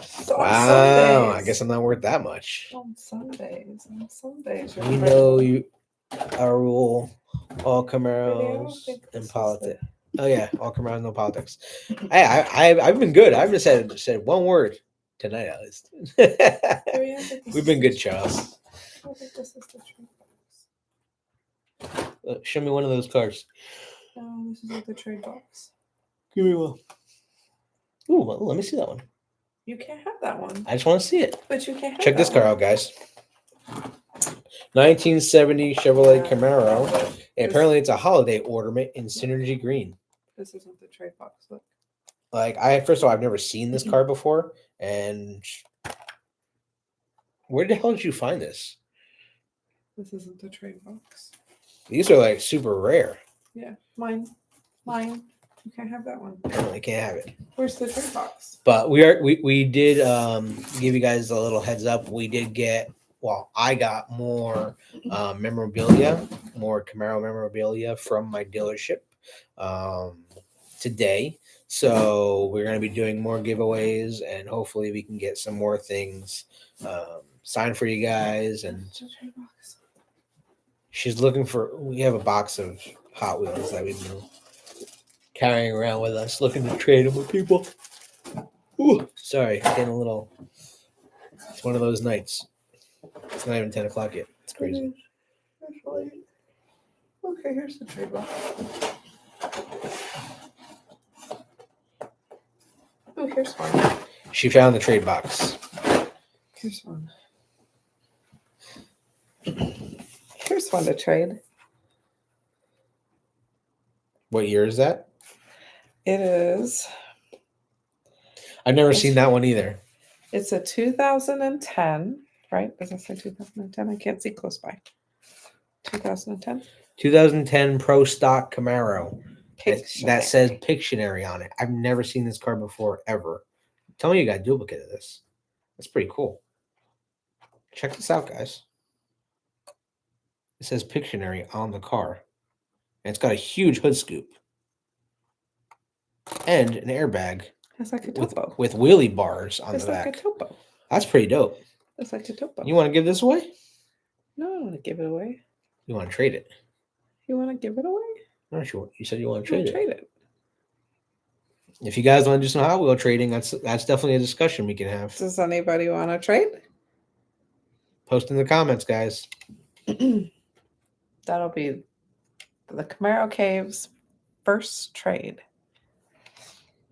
So Wow, I Sundays. guess I'm not worth that much. On Sundays. On Sundays. We know you our rule all Camaros think and this is politics. Oh yeah, all Camaros, no politics. I've been good. I've just said one word tonight at least. We've been good, Charles. I think this is the trade box. Show me one of those cards. No, this is like the trade box. Give me one. Ooh, well, let me see that one. You can't have that one. I just want to see it. But you can't have Check that this car out, guys. 1970 Chevrolet Camaro. And apparently it's a holiday ornament in Synergy Green. This isn't the trade box. Look. Like first of all, I've never seen this car before. And where the hell did you find this? This isn't the trade box. These are like super rare. Yeah, mine. You can't have that one. Apparently can't have it. Where's the trade box? But we did give you guys a little heads up. We did get I got more memorabilia, more Camaro memorabilia from my dealership today. So we're going to be doing more giveaways, and hopefully we can get some more things signed for you guys. And she's looking for. We have a box of Hot Wheels that we've been carrying around with us, looking to trade them with people. Ooh, sorry, getting a little. It's one of those nights. It's not even 10 o'clock yet. It's crazy. Okay, here's the trade box. Oh, here's one. She found the trade box. Here's one. Here's one to trade. What year is that? It is. I've never seen that one either. It's a 2010, right? Does it say 2010? I can't see close by. 2010? 2010 Pro Stock Camaro. Pictionary. That says Pictionary on it. I've never seen this car before, ever. Tell me you got a duplicate of this. That's pretty cool. Check this out, guys. It says Pictionary on the car. And it's got a huge hood scoop. And an airbag. It's like a topo. With wheelie bars on it's the back. It's like a topo. That's pretty dope. It's like a topo. You want to give this away? No, I don't want to give it away. You want to trade it? You want to give it away? No, sure. You said you want to trade it. If you guys want to do some Hot Wheel trading, that's definitely a discussion we can have. Does anybody want to trade? Post in the comments, guys. That'll be the Camaro Cave's first trade.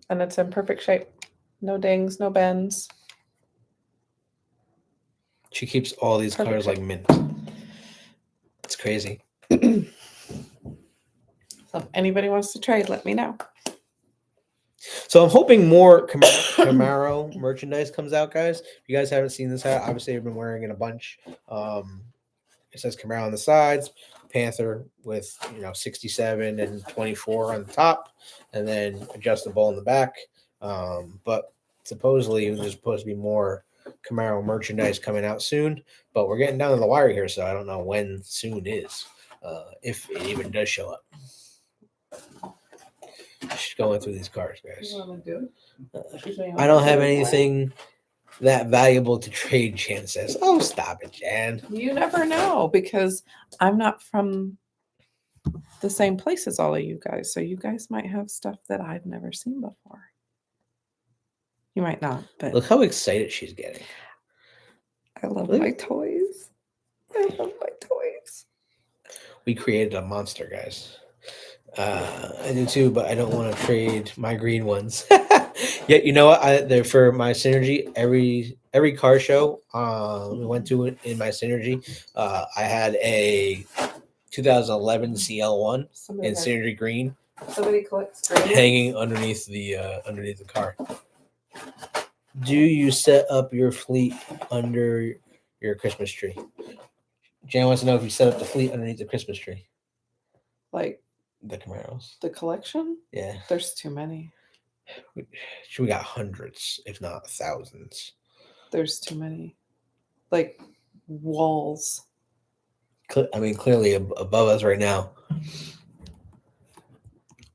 And it's in perfect shape. No dings, no bends. She keeps all these cars like mint. It's crazy. So if anybody wants to trade, let me know. So I'm hoping more Camaro merchandise comes out, guys. If you guys haven't seen this hat, obviously I've been wearing it a bunch. It says Camaro on the sides, Panther with 67 and 24 on the top, and then adjustable in the back. But supposedly there's supposed to be more Camaro merchandise coming out soon, but we're getting down to the wire here, so I don't know when soon is, if it even does show up. Just going through these cars, guys. I don't have anything that valuable to trade, Jan says. Oh, stop it, Jan. You never know, because I'm not from the same place as all of you guys, so you guys might have stuff that I've never seen before. You might not, but look how excited she's getting. I love my toys. I love my toys. We created a monster, guys. I do too, but I don't want to trade my green ones. Yeah, you know what? They're for my Synergy. Every car show we went to in my Synergy, I had a 2011 CL1 in Synergy green. Somebody collects green hanging underneath the car. Do you set up your fleet under your Christmas tree? Jan wants to know if you set up the fleet underneath the Christmas tree. Like the Camaros. The collection? Yeah. There's too many. We got hundreds, if not thousands. There's too many. Like walls. I mean, clearly above us right now.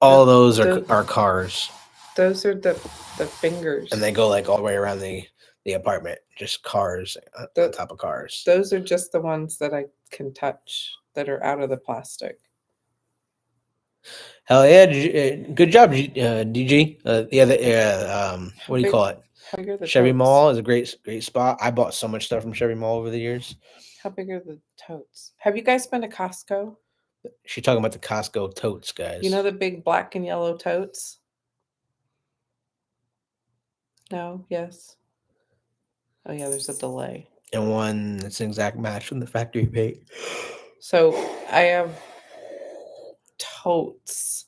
All those are cars. Those are the fingers. And they go like all the way around the the apartment, just cars on top of cars. Those are just the ones that I can touch that are out of the plastic. Hell yeah! Good job, DG. What do you call it? How big are the Chevy totes? Mall is a great spot. I bought so much stuff from Chevy Mall over the years. How big are the totes? Have you guys been to Costco? She's talking about the Costco totes, guys. You know the big black and yellow totes? No? Yes? Oh, yeah, there's a delay. And one that's an exact match from the factory paint. So I have totes,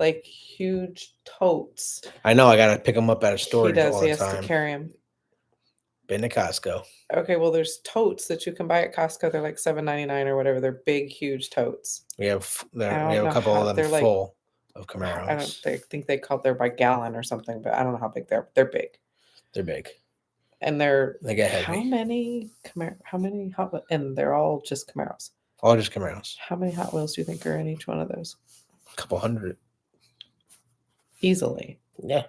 like huge totes. I know. I got to pick them up at a storage He does. all He the has time. to carry them. Been to Costco. Okay, well, there's totes that you can buy at Costco. They're like $7.99 or whatever. They're big, huge totes. We have a couple of them full of Camaros. I think they call they're by gallon or something, but I don't know how big they're. They're big. They're big. And they get heavy. How many Hot? And they're all just Camaros. All just Camaros. How many Hot Wheels do you think are in each one of those? A couple hundred. Easily. Yeah.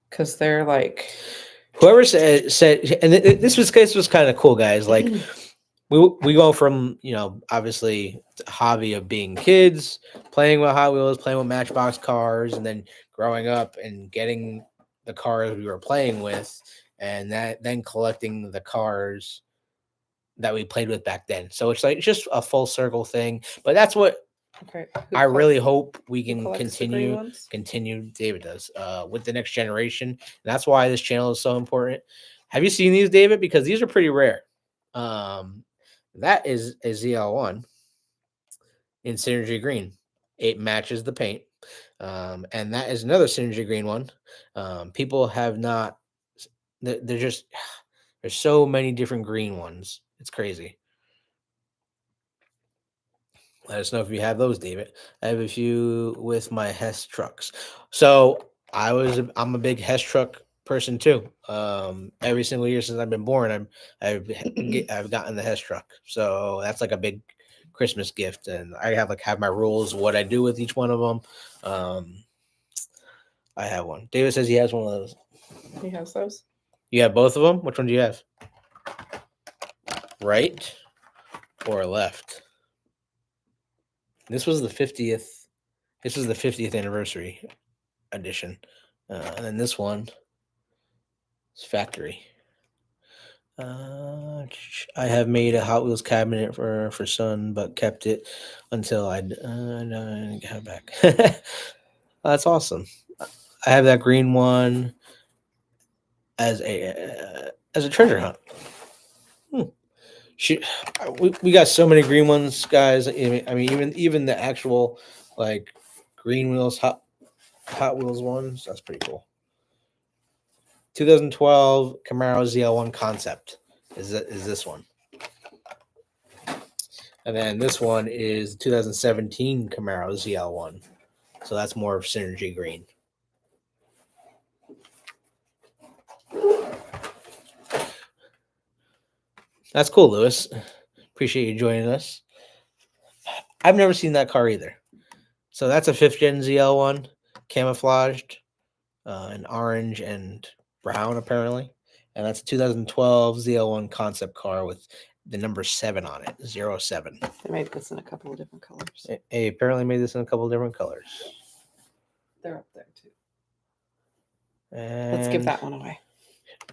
Because they're like. Whoever said, and this was kind of cool, guys. Like we go from obviously the hobby of being kids, playing with Hot Wheels, playing with Matchbox cars, and then growing up and getting the cars we were playing with, and then collecting the cars that we played with back then. So it's just a full circle thing. But that's what I really hope we can continue. David does with the next generation. And that's why this channel is so important. Have you seen these, David? Because these are pretty rare. That is a ZL1 in Synergy Green. It matches the paint. And that is another Synergy Green one. People have not. There's so many different green ones. It's crazy. Let us know if you have those, David. I have a few with my Hess trucks. So I'm a big Hess truck person too. Every single year since I've been born, I've gotten the Hess truck. So that's like a big Christmas gift, and I have my rules, what I do with each one of them. I have one. David says he has one of those. He has those. You have both of them? Which one do you have? Right or left? This was the 50th. This was the 50th anniversary edition, and then this one is factory. I have made a Hot Wheels cabinet for son, but kept it until I got it back. That's awesome. I have that green one as a treasure hunt. We got so many green ones, guys. I mean, even the actual like green wheels Hot Wheels ones. That's pretty cool. 2012 Camaro ZL1 concept is this one, and then this one is 2017 Camaro ZL1. So that's more of Synergy Green. That's cool, Lewis. Appreciate you joining us. I've never seen that car either. So that's a 5th gen ZL1, camouflaged in orange and brown, apparently. And that's a 2012 ZL1 concept car with the number 7 on it, 07. They made this in a couple of different colors. They apparently made this in a couple of different colors. They're up there, too. And let's give that one away.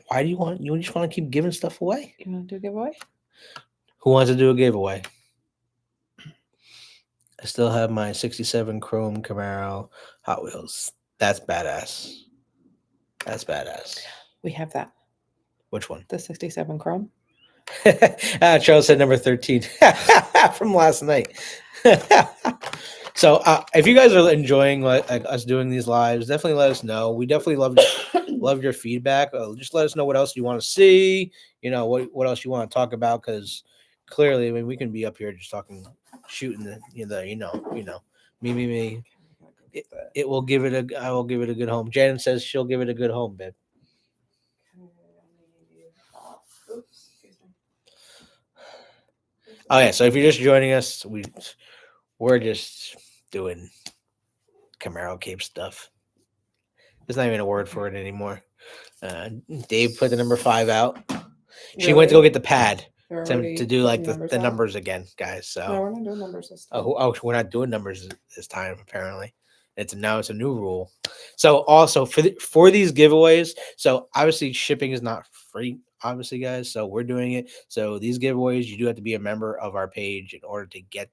Why do you just want to keep giving stuff away? You want to do a giveaway? Who wants to do a giveaway? I still have my 67 Chrome Camaro Hot Wheels. That's badass. That's badass. We have that. Which one? The 67 Chrome. Charles said number 13 from last night. So if you guys are enjoying us doing these lives, definitely let us know. We definitely love your feedback. Just let us know what else you want to see. What else you want to talk about, because clearly, I mean, we can be up here just talking, shooting me. It will give it I will give it a good home. Jan says she'll give it a good home, babe. Oh yeah, so if you're just joining us, we're just doing Camaro Cape stuff. There's not even a word for it anymore. Dave put the number 5 out. She went to go get the pad to do like the numbers again, guys. So no, we're not doing numbers this time. we're not doing numbers this time. Apparently, it's a new rule. So also for these giveaways, so obviously shipping is not free, obviously, guys. So we're doing it. So these giveaways, you do have to be a member of our page in order to get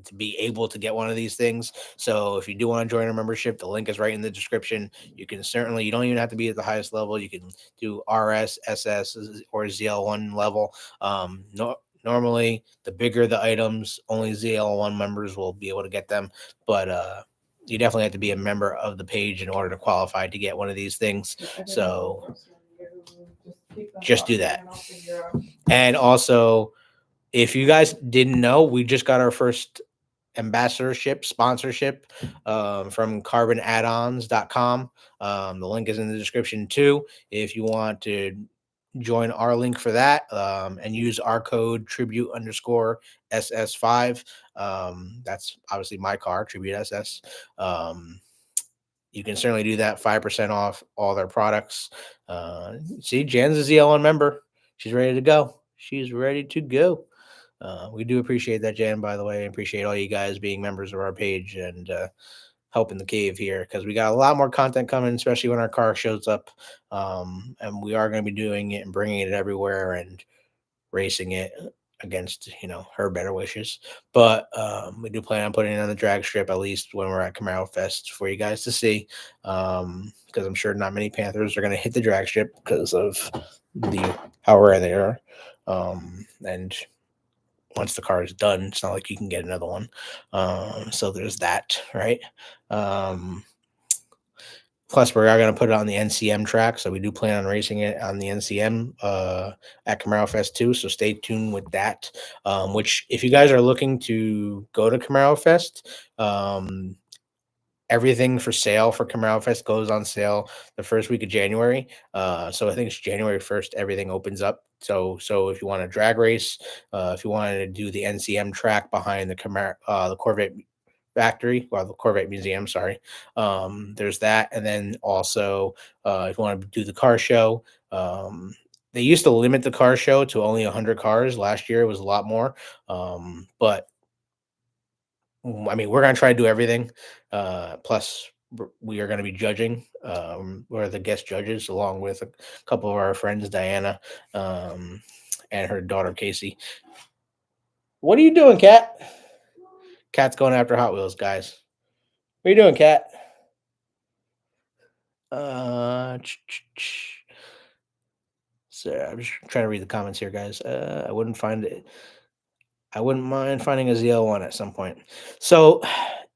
to be able to get one of these things. So if you do want to join our membership, the link is right in the description. You can certainly, you don't even have to be at the highest level. You can do RS, SS, or ZL1 level. Normally, the bigger the items, only ZL1 members will be able to get them. But you definitely have to be a member of the page in order to qualify to get one of these things. So just do that. And also, if you guys didn't know, we just got our first sponsorship from carbonAddons.com. The link is in the description too. If you want to join our link for that and use our code tribute_SS5, that's obviously my car, Tribute SS. You can certainly do that. 5% off all their products. See, Jan's a ZL1 member. She's ready to go. She's ready to go. We do appreciate that, Jan, by the way. I appreciate all you guys being members of our page and helping the cave here, because we got a lot more content coming, especially when our car shows up. And we are going to be doing it and bringing it everywhere and racing it against, her better wishes. But we do plan on putting it on the drag strip, at least when we're at Camaro Fest, for you guys to see, because I'm sure not many Panthers are going to hit the drag strip because of how rare they are. And once the car is done, it's not like you can get another one. So there's that, right? Plus, we are going to put it on the NCM track, so we do plan on racing it on the NCM at Camaro Fest too. So stay tuned with that. Which, if you guys are looking to go to Camaro Fest, everything for sale for Camaro Fest goes on sale the first week of January. So I think it's January 1st. Everything opens up. So if you want to drag race, if you wanted to do the NCM track behind the Camaro, the Corvette factory, the Corvette museum, sorry. There's that. And then also, if you want to do the car show, they used to limit the car show to only 100 cars. Last year it was a lot more. But I mean, we're going to try to do everything. Plus, we are going to be judging. We're the guest judges, along with a couple of our friends, Diana, and her daughter, Casey. What are you doing, Kat? Kat's going after Hot Wheels, guys. What are you doing, Kat? So I'm just trying to read the comments here, guys. I wouldn't mind finding a ZL1 at some point. So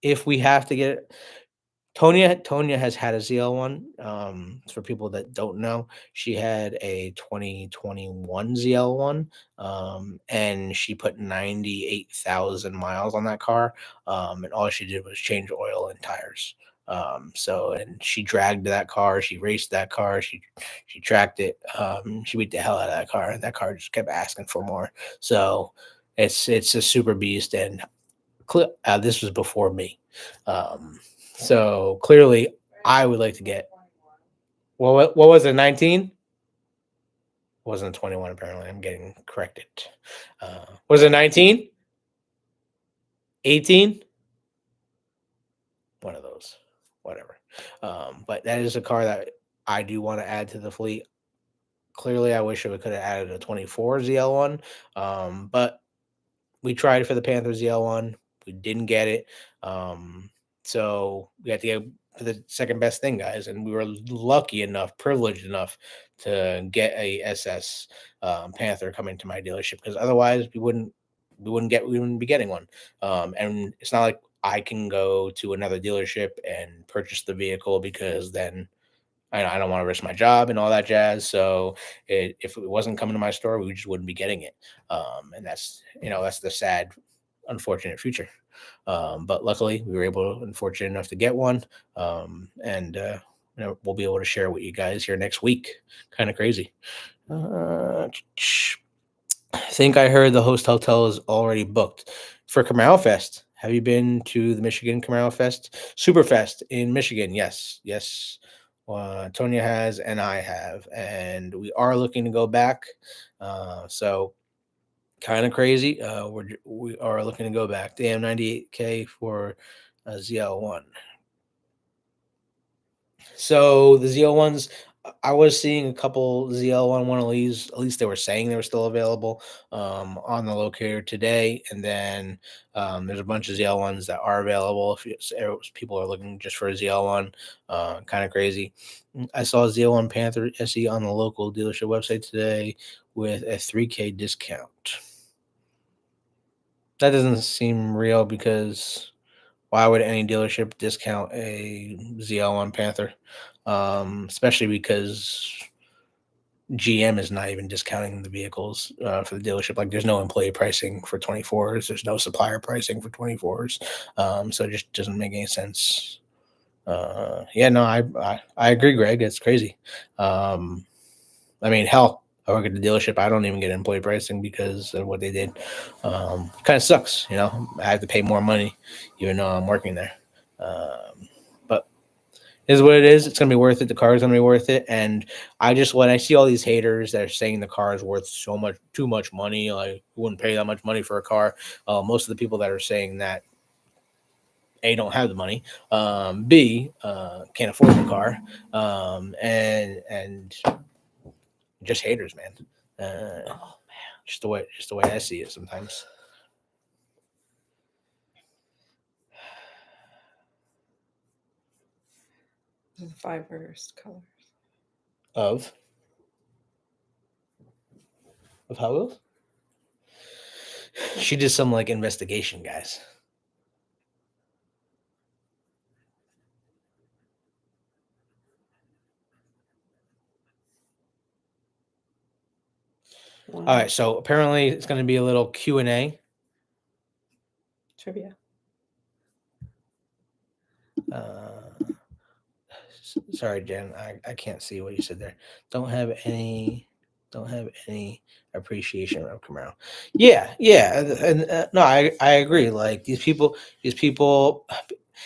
if we have to get it, Tonya has had a ZL1. For people that don't know, she had a 2021 ZL1, and she put 98,000 miles on that car, and all she did was change oil and tires. And she dragged that car, she raced that car, she tracked it, she beat the hell out of that car, and that car just kept asking for more. So it's a super beast, and this was before me. So clearly, I would like to get. Well, what was it? 19? Wasn't 21. Apparently, I'm getting corrected. Was it 19? 18? One of those. Whatever. But that is a car that I do want to add to the fleet. Clearly, I wish I could have added a 24 ZL1. But we tried for the Panther ZL1. We didn't get it. So we had to get the second best thing, guys, and we were privileged enough to get a SS Panther coming to my dealership, because otherwise we wouldn't be getting one. And it's not like I can go to another dealership and purchase the vehicle, because then I don't want to risk my job and all that jazz. So if it wasn't coming to my store, we just wouldn't be getting it. And that's the sad, unfortunate future. But luckily, we were fortunate enough to get one. And we'll be able to share with you guys here next week. Kind of crazy. I think I heard the host hotel is already booked for Camaro Fest. Have you been to the Michigan Camaro Fest? Superfest in Michigan. Yes. Tonya has, and I have, and we are looking to go back. So kind of crazy. We are looking to go back. Damn, 98K for a ZL1. So the ZL1s, I was seeing a couple ZL1 one of these. At least they were saying they were still available on the locator today. And then there's a bunch of ZL1s that are available if people are looking just for a ZL1. Kind of crazy. I saw a ZL1 Panther SE on the local dealership website today with a 3K discount. That doesn't seem real because why would any dealership discount a ZL1 Panther? Especially because GM is not even discounting the vehicles for the dealership. Like, there's no employee pricing for 24s. There's no supplier pricing for 24s. So it just doesn't make any sense. Yeah, no, I agree, Greg. It's crazy. I mean, hell, I work at the dealership. I don't even get employee pricing because of what they did. Kind of sucks, you know. I have to pay more money even though I'm working there. But it is what it is. It's gonna be worth it. The car is gonna be worth it. And when I see all these haters that are saying the car is worth too much money, like you wouldn't pay that much money for a car. Most of the people that are saying that A, don't have the money, B, can't afford the car, and just haters, man. Just the way I see it sometimes. The 5 rarest colors. Of Hot Wheels? She did some like investigation, guys. Wow. All right, so apparently it's going to be a little Q&A. Trivia. Sorry, Jen, I can't see what you said there. Don't have any appreciation of Camaro. Yeah, and no, I agree. Like these people,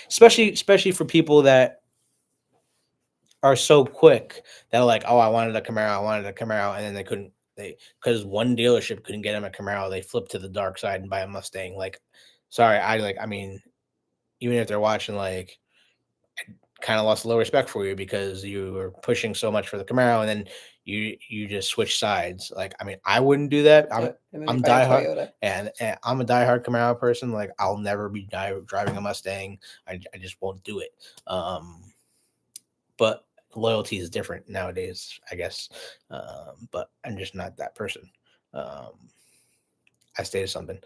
especially for people that are so quick that are like, oh, I wanted a Camaro, and then they couldn't. Because one dealership couldn't get them a Camaro, they flipped to the dark side and buy a Mustang. Like, sorry, I mean, even if they're watching, like, kind of lost a little respect for you because you were pushing so much for the Camaro, and then you just switch sides. Like, I mean, I wouldn't do that. I'm diehard, and I'm a diehard Camaro person. Like, I'll never be driving a Mustang. I just won't do it. But loyalty is different nowadays, I guess. But I'm just not that person. I stated something.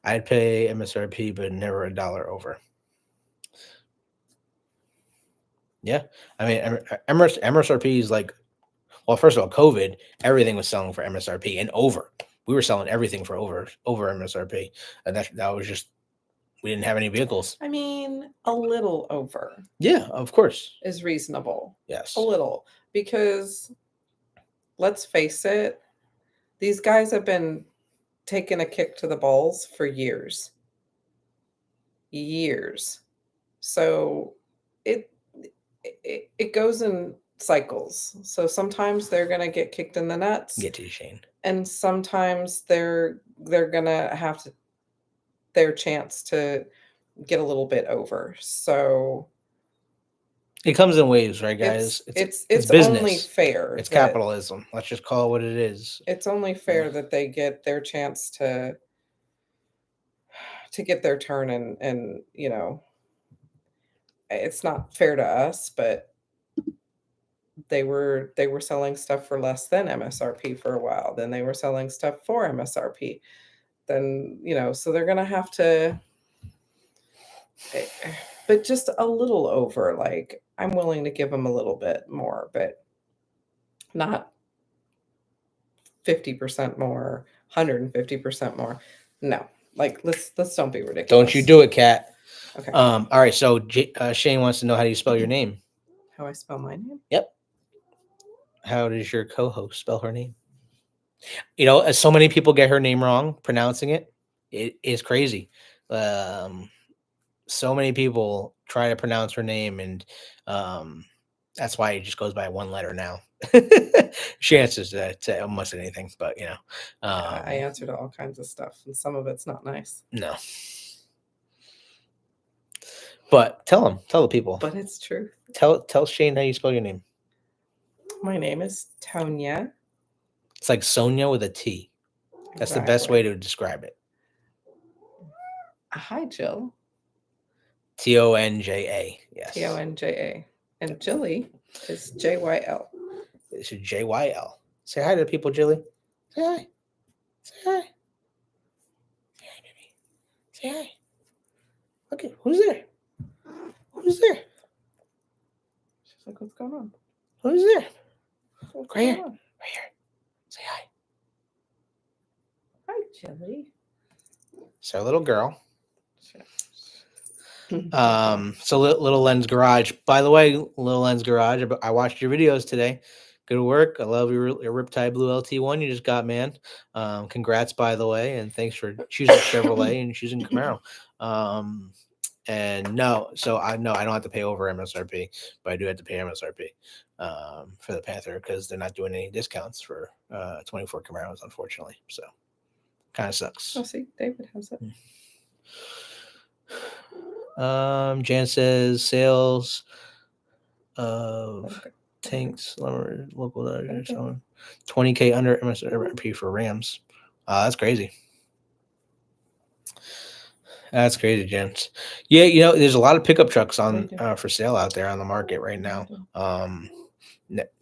I'd pay MSRP, but never $1 over. Yeah, I mean, MSRP is like, well, first of all, COVID, everything was selling for MSRP and over. We were selling everything for over MSRP, and that was just, we didn't have any vehicles. I mean, a little over. Yeah, of course, is reasonable. Yes, a little, because let's face it, these guys have been taking a kick to the balls for years. So it goes in cycles. So sometimes they're gonna get kicked in the nuts. Get to you, Shane. And sometimes they're gonna have their chance to get a little bit over. So it comes in waves, right, guys? It's business. Only fair. It's capitalism. Let's just call it what it is. It's only fair that they get their chance to get their turn, and you know, it's not fair to us, but they were selling stuff for less than MSRP for a while. Then they were selling stuff for MSRP. Then, you know, so they're gonna have to, but just a little over. Like, I'm willing to give them a little bit more, but not 50% more, 150% more. No, like, let's don't be ridiculous. Don't you do it, Kat. Okay. All right. So Shane wants to know, how do you spell your name? How I spell my name? Yep. How does your co-host spell her name? You know, so many people get her name wrong pronouncing it. It is crazy. So many people try to pronounce her name, and That's why it just goes by one letter now. She answers to almost anything, but I answer to all kinds of stuff, and some of it's not nice. no. But tell the people. But it's true. Tell Shane how you spell your name. My name is Tonya. It's like Sonia with a T. That's the best way to describe it. Hi, Jill. Tonja. Yes. Tonja. And Jilly is JYL. It's JYL. Say hi to the people, Jilly. Say hi. Say hi. Say hi, baby. Say hi. Okay, who's there? Who's there? She's like, what's going on? Who's there? What's Right here. going on? Right here. Say hi. Hi, Jilly. It's our little girl. So Little Len's Garage. By the way, Little Len's Garage, I watched your videos today. Good work. I love your Riptide Blue LT1 you just got, man. Congrats, by the way, and thanks for choosing Chevrolet and choosing Camaro. And no, so I don't have to pay over MSRP, but I do have to pay MSRP for the Panther because they're not doing any discounts for 24 Camaros, unfortunately. So kind of sucks. Oh, see, David has it. Jan says sales of tanks, local okay. 20K under MSRP for Rams. That's crazy. That's crazy, James. Yeah, there's a lot of pickup trucks on for sale out there on the market right now.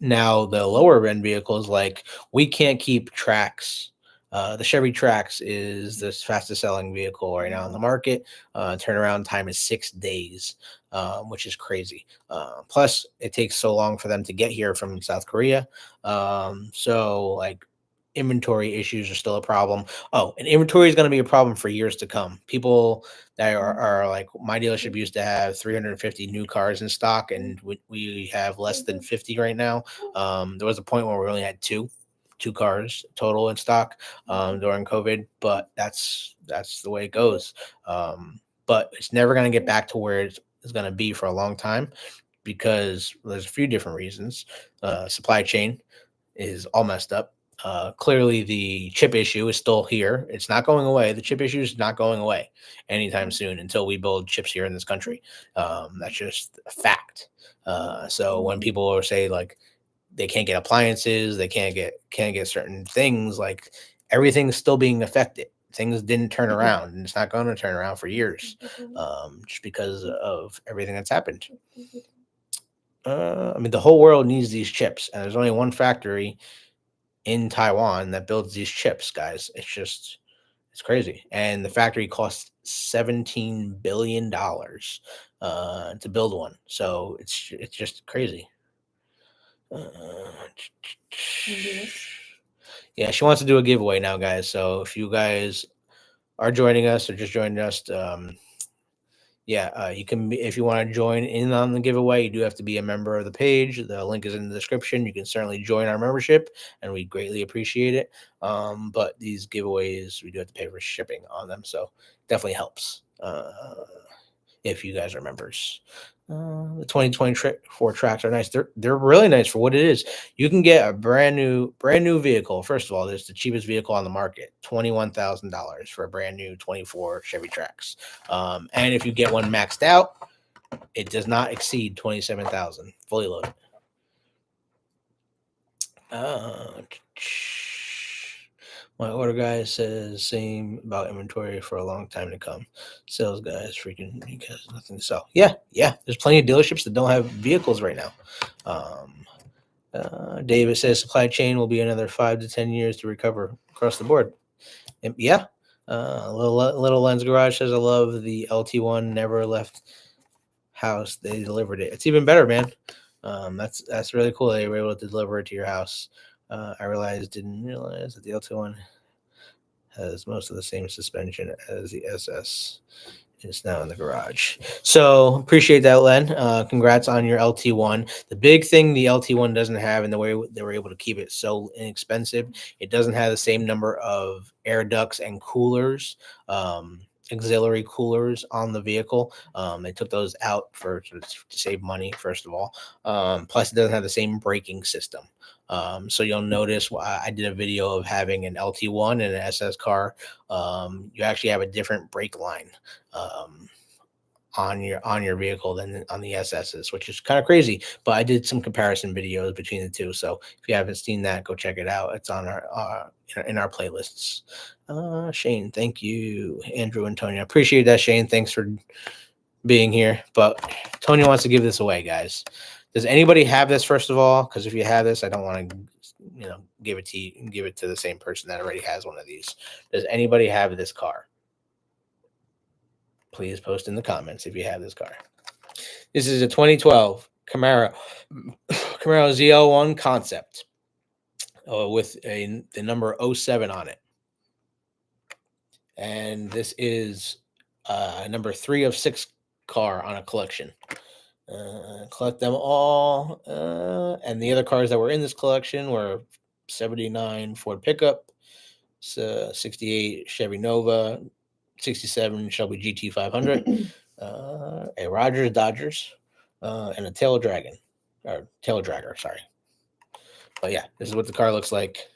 Now the lower end vehicles, like we can't keep Trax. The Chevy Trax is the fastest selling vehicle right now on the market. Turnaround time is 6 days, which is crazy. Plus, it takes so long for them to get here from South Korea. So like inventory issues are still a problem. Oh, and inventory is going to be a problem for years to come. People that are like, my dealership used to have 350 new cars in stock, and we have less than 50 right now. There was a point where we only had two cars total in stock during COVID, but that's the way it goes. But it's never going to get back to where it's going to be for a long time because there's a few different reasons. Supply chain is all messed up. Clearly the chip issue is still here. It's not going away. The chip issue is not going away anytime soon until we build chips here in this country. That's just a fact. So when people say like they can't get appliances, they can't get certain things, like everything's still being affected. Things didn't turn around, and it's not going to turn around for years, just because of everything that's happened. I mean, the whole world needs these chips, and there's only one factory in Taiwan that builds these chips, guys. It's crazy. And the factory costs $17 billion to build one. So it's just crazy. Yeah, she wants to do a giveaway now, guys. So if you guys are joining us or just joining us, you can, if you want to join in on the giveaway, you do have to be a member of the page. The link is in the description. You can certainly join our membership, and we greatly appreciate it. But these giveaways, we do have to pay for shipping on them, so definitely helps if you guys are members. The 2024 tracks are nice. They're really nice for what it is. You can get a brand new vehicle. First of all, there's the cheapest vehicle on the market, $21,000 for a brand new 24 Chevy Trax. And if you get one maxed out, it does not exceed $27,000 fully loaded. My order guy says same about inventory for a long time to come. Sales guys freaking because nothing to sell. Yeah. There's plenty of dealerships that don't have vehicles right now. David says supply chain will be another 5 to 10 years to recover across the board. And Little Lens Garage says I love the LT1 never left house. They delivered it. It's even better, man. That's really cool. They were able to deliver it to your house. I didn't realize that the LT1 has most of the same suspension as the SS. It's now in the garage. So appreciate that, Len. Congrats on your LT1. The big thing the LT1 doesn't have, and the way they were able to keep it so inexpensive, it doesn't have the same number of air ducts and coolers auxiliary coolers on the vehicle. They took those out to save money, first of all. Plus, it doesn't have the same braking system. So you'll notice I did a video of having an LT1 and an SS car. You actually have a different brake line. On your vehicle than on the SSs, which is kind of crazy. But I did some comparison videos between the two, so if you haven't seen that, go check it out. It's on our in our playlists. Shane, thank you. Andrew and Tony, I appreciate that. Shane, thanks for being here. But Tony wants to give this away, guys. Does anybody have this, first of all? Because if you have this, I don't want to give it to you and give it to the same person that already has one of these. Does anybody have this car? Please post in the comments if you have this car. This is a 2012 Camaro ZL1 Concept with the number 07 on it. And this is number 3 of 6 car on a collection. Collect them all. And the other cars that were in this collection were 79 Ford pickup, 68 Chevy Nova, 67 Shelby GT 500, a Rogers Dodgers, and a tail dragger, sorry. But yeah, this is what the car looks like,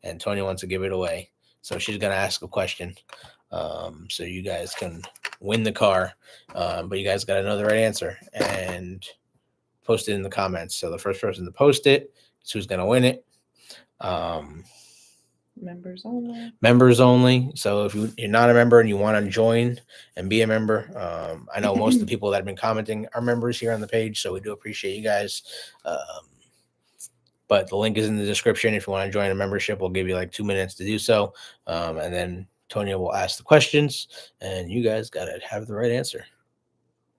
and Tony wants to give it away, so she's gonna ask a question, so you guys can win the car, but you guys gotta know the right answer and post it in the comments. So the first person to post it is who's gonna win it. Members only. So if you're not a member and you want to join and be a member, I know most of the people that have been commenting are members here on the page, so we do appreciate you guys. But the link is in the description. If you want to join a membership, we'll give you like 2 minutes to do so, and then Tonya will ask the questions, and you guys gotta have the right answer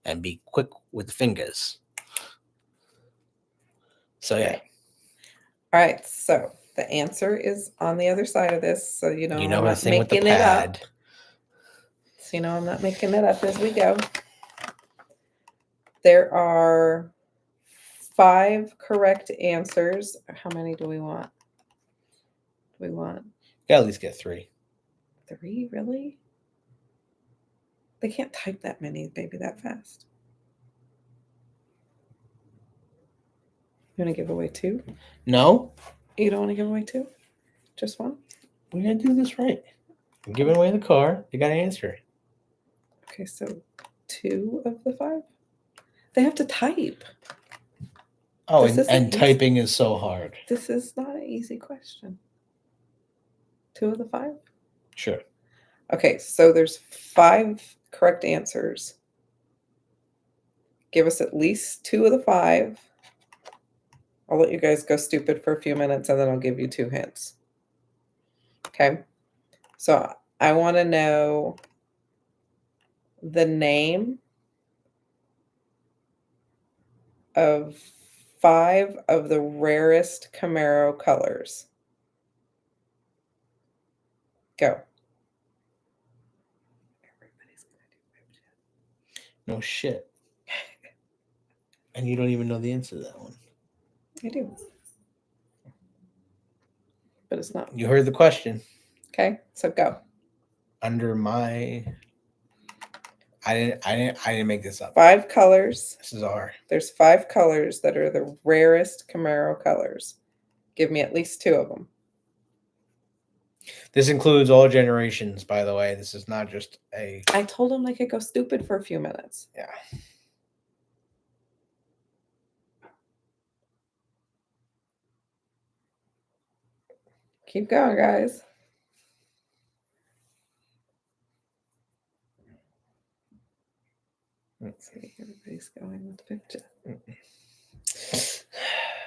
and be quick with the fingers. So yeah. All right, so the answer is on the other side of this, so I'm not thing with the making it pad. up. So I'm not making it up as we go. There are 5 correct answers. How many do we want? Yeah, at least get 3. 3, really? They can't type that many, baby, that fast. You want to give away 2? No. You don't want to give away 2? Just 1? We're going to do this right. I'm giving away the car. You got to answer. Okay, so 2 of the 5? They have to type. Oh, and typing is so hard. This is not an easy question. 2 of the 5? Sure. Okay, so there's 5 correct answers. Give us at least 2 of the 5. I'll let you guys go stupid for a few minutes, and then I'll give you 2 hints. Okay? So I want to know the name of 5 of the rarest Camaro colors. Go. Everybody's going to do no shit. And you don't even know the answer to that one. I do. But it's not. You heard the question. Okay, so go. Under my... I didn't make this up. 5 colors. This is our... There's 5 colors that are the rarest Camaro colors. Give me at least 2 of them. This includes all generations, by the way. This is not just a... I told them they could go stupid for a few minutes. Yeah. Keep going, guys. Let's see. Everybody's going with the picture.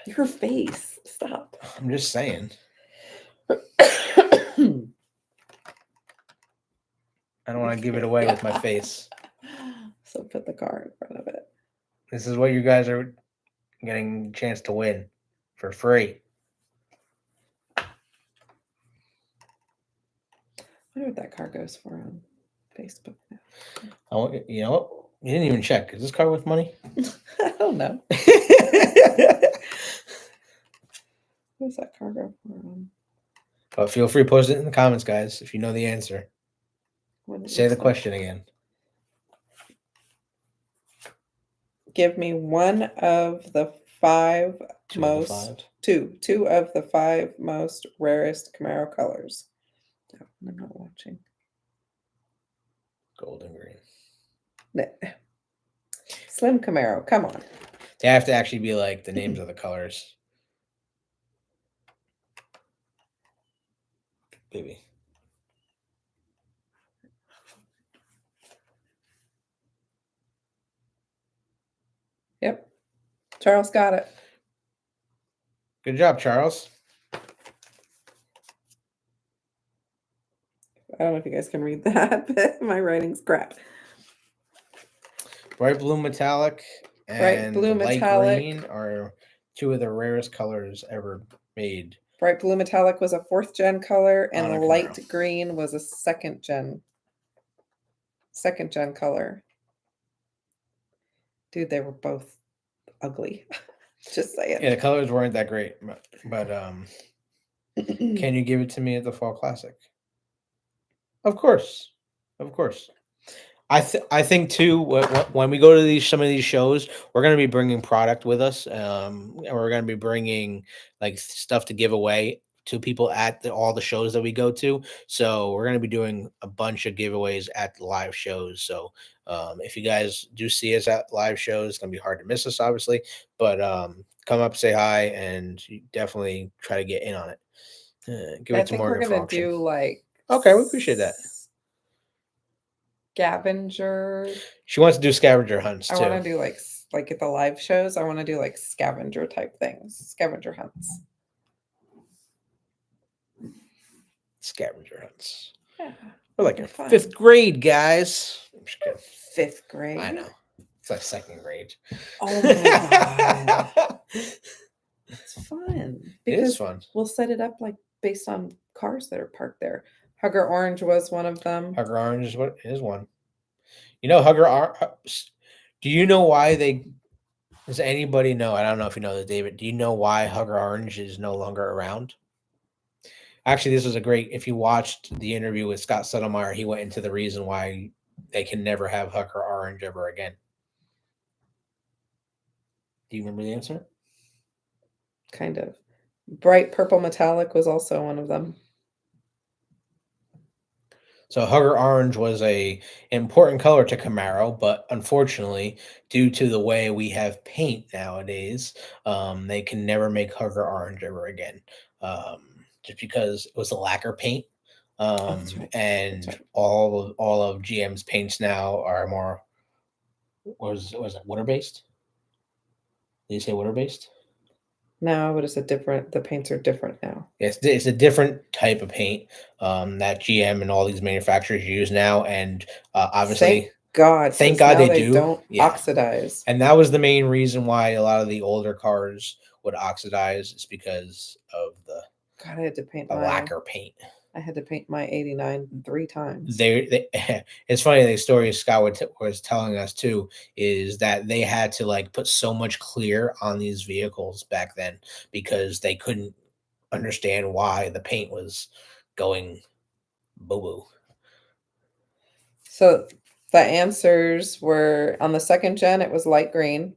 Your face. Stop. I'm just saying. I don't want to give it away with my face. So put the car in front of it. This is what you guys are getting a chance to win for free. I wonder what that car goes for on Facebook now. You know what? You didn't even check. Is this car worth money? I don't know. What does that car go for? But feel free to post it in the comments, guys, if you know the answer. what it Say the looks like. question again. Give me one of the five Two of the most five. two of the five most rarest Camaro colors. Oh, I'm not watching. Gold and green. Nah. Slim Camaro, come on. They have to actually be like the names of the colors. Baby. Yep. Charles got it. Good job, Charles. I don't know if you guys can read that, but my writing's crap. Bright blue metallic and Bright blue light metallic. green are two of the rarest colors ever made. Bright blue metallic was a 4th gen color, and On a light Camaro. green was a 2nd gen color. Dude, they were both ugly. Just saying. Yeah, the colors weren't that great, but can you give it to me at the Fall Classic? Of course, of course. I think too when we go to some of these shows, we're going to be bringing product with us, and we're going to be bringing like stuff to give away to people at all the shows that we go to. So we're going to be doing a bunch of giveaways at the live shows. So if you guys do see us at live shows, it's going to be hard to miss us, obviously. But come up, say hi, and you definitely try to get in on it. Give I it to think we're Morgan for gonna auction. do like Okay, we appreciate that. scavenger. She wants to do scavenger hunts I too. want to do like at the live shows. I want to do like scavenger type things, scavenger hunts. Scavenger hunts. Yeah, We're like they're in fun. 5th grade, guys. I'm just kidding. 5th grade. I know. It's like 2nd grade. Oh my god, it's fun. It is fun. We'll set it up like based on cars that are parked there. Hugger Orange was one of them. Hugger Orange is one. You know, Hugger Orange. Do you know why they? Does anybody know? I don't know if you know this, David. Do you know why Hugger Orange is no longer around? Actually, this was a great. If you watched the interview with Scott Settlemeyer, he went into the reason why they can never have Hugger Orange ever again. Do you remember the answer? Kind of. Bright purple metallic was also one of them. So Hugger Orange was a important color to Camaro, but unfortunately, due to the way we have paint nowadays, they can never make Hugger Orange ever again, just because it was a lacquer paint. That's right. And That's right. all of GM's paints now are more was it water based? Did you say water based? No, but the paints are different now. Yes, it's a different type of paint that GM and all these manufacturers use now, and obviously, Thank God they do. don't Oxidize. And that was the main reason why a lot of the older cars would oxidize, is because of the God, I had to paint lacquer paint. I had to paint my 89 3 times. They it's funny, the story Scott was telling us too is that they had to like put so much clear on these vehicles back then because they couldn't understand why the paint was going boo-boo. So the answers were on the 2nd gen, it was light green,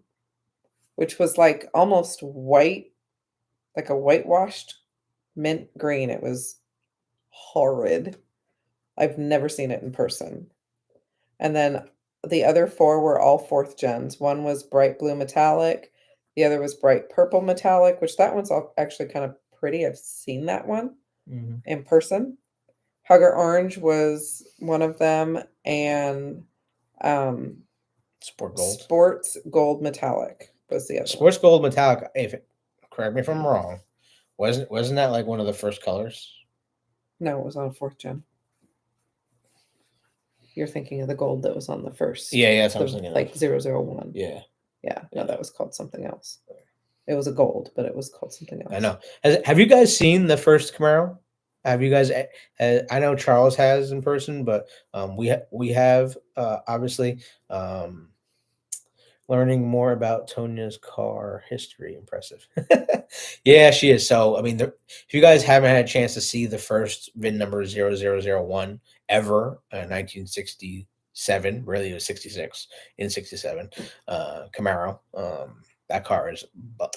which was like almost white, like a whitewashed mint green. It was horrid. I've never seen it in person. And then the other 4 were all 4th gens. One was bright blue metallic. The other was bright purple metallic, which that one's actually kind of pretty. I've seen that one in person. Hugger Orange was one of them, and Sports Gold Metallic was the other Sports Gold Metallic, correct me if I'm wrong, wasn't that like one of the first colors? No, it was on 4th gen. You're thinking of the gold that was on the first. Yeah, that's what I was thinking. Like 001. Yeah. No, that was called something else. It was a gold, but it was called something else. I know. Have you guys seen the first Camaro? Have you guys? I know Charles has in person, but we have obviously learning more about Tonia's car history. Impressive. Yeah, she is. So I mean, if you guys haven't had a chance to see the first VIN number 0001, ever. 1967, really it was 66 in 67. Camaro. That car is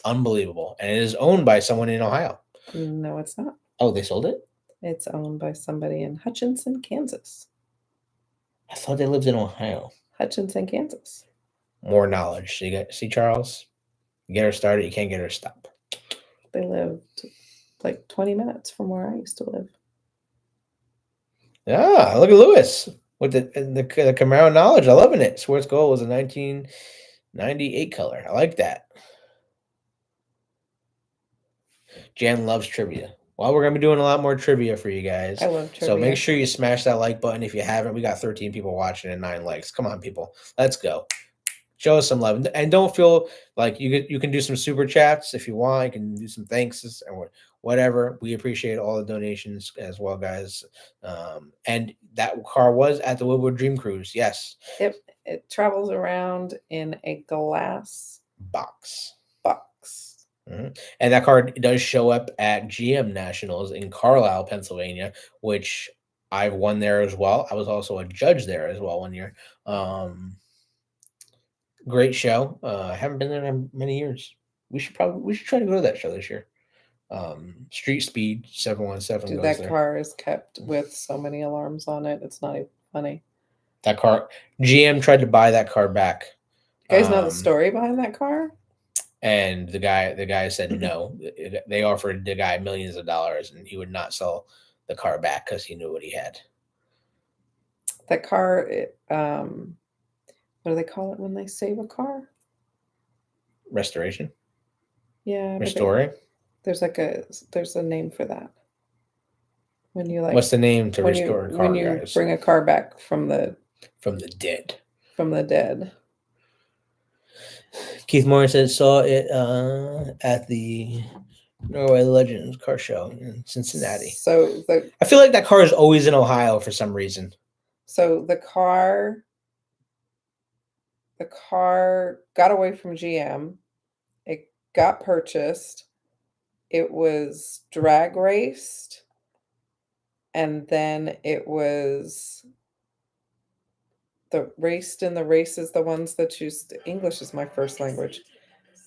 unbelievable, and it is owned by someone in Ohio. No, it's not. Oh, they sold it? It's owned by somebody in Hutchinson, Kansas. I thought they lived in Ohio. Hutchinson, Kansas. More knowledge. So you get, see, Charles, you get her started, you can't get her to stop. They lived like 20 minutes from where I used to live. Ah, look at Lewis with the Camaro knowledge. I loving it. Swartz Gold was a 1998 color. I like that. Jan loves trivia. Well, we're gonna be doing a lot more trivia for you guys. I love trivia. So make sure you smash that like button if you haven't. We got 13 people watching and 9 likes. Come on, people, let's go. Show us some love, and don't feel like you can do some super chats if you want. You can do some thanks or whatever. We appreciate all the donations as well, guys. And that car was at the Woodward Dream Cruise. Yes, it travels around in a glass box. Mm-hmm. And that car does show up at GM Nationals in Carlisle, Pennsylvania, which I've won there as well. I was also a judge there as well one year. Great show. I haven't been there in many years. We should try to go to that show this year. Street Speed 717. Dude, that car is kept with so many alarms on it. It's not even funny. That car, GM tried to buy that car back. You guys know the story behind that car? And the guy said no. They offered the guy millions of dollars, and he would not sell the car back because he knew what he had. That car, what do they call it when they save a car? Restoration. Yeah, restoring. There's a name for that. When you what's the name to restore a car? When you bring a car back from the dead. From the dead. Keith Morrison saw it at the Norway Legends car show in Cincinnati. So I feel like that car is always in Ohio for some reason. So the car got away from GM. It got purchased. It was drag raced. And then it was raced in the races, the ones that used English is my first language,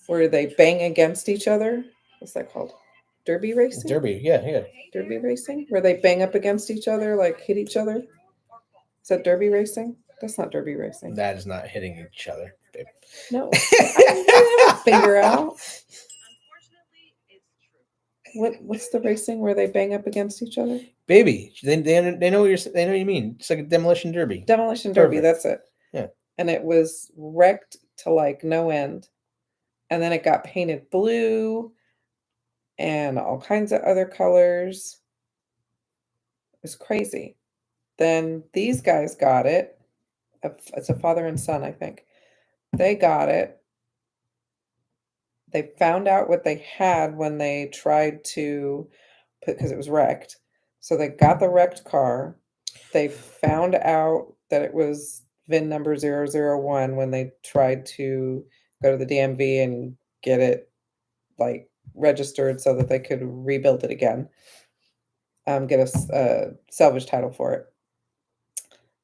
where they bang against each other. What's that called? Derby racing? Derby, yeah. Derby racing? Where they bang up against each other, like hit each other? Is that derby racing? That's not derby racing. That is not hitting each other, babe. No. I didn't have a finger out. What's the racing where they bang up against each other? Baby, they know what they know what you mean. It's like a demolition derby. Demolition derby, that's it. Yeah. And it was wrecked to like no end. And then it got painted blue and all kinds of other colors. It was crazy. Then these guys got it. It's a father and son, I think. They got it. They found out what they had when they tried to put, because it was wrecked. So they got the wrecked car. They found out that it was VIN number 001 when they tried to go to the DMV and get it like registered so that they could rebuild it again. Get a salvage title for it.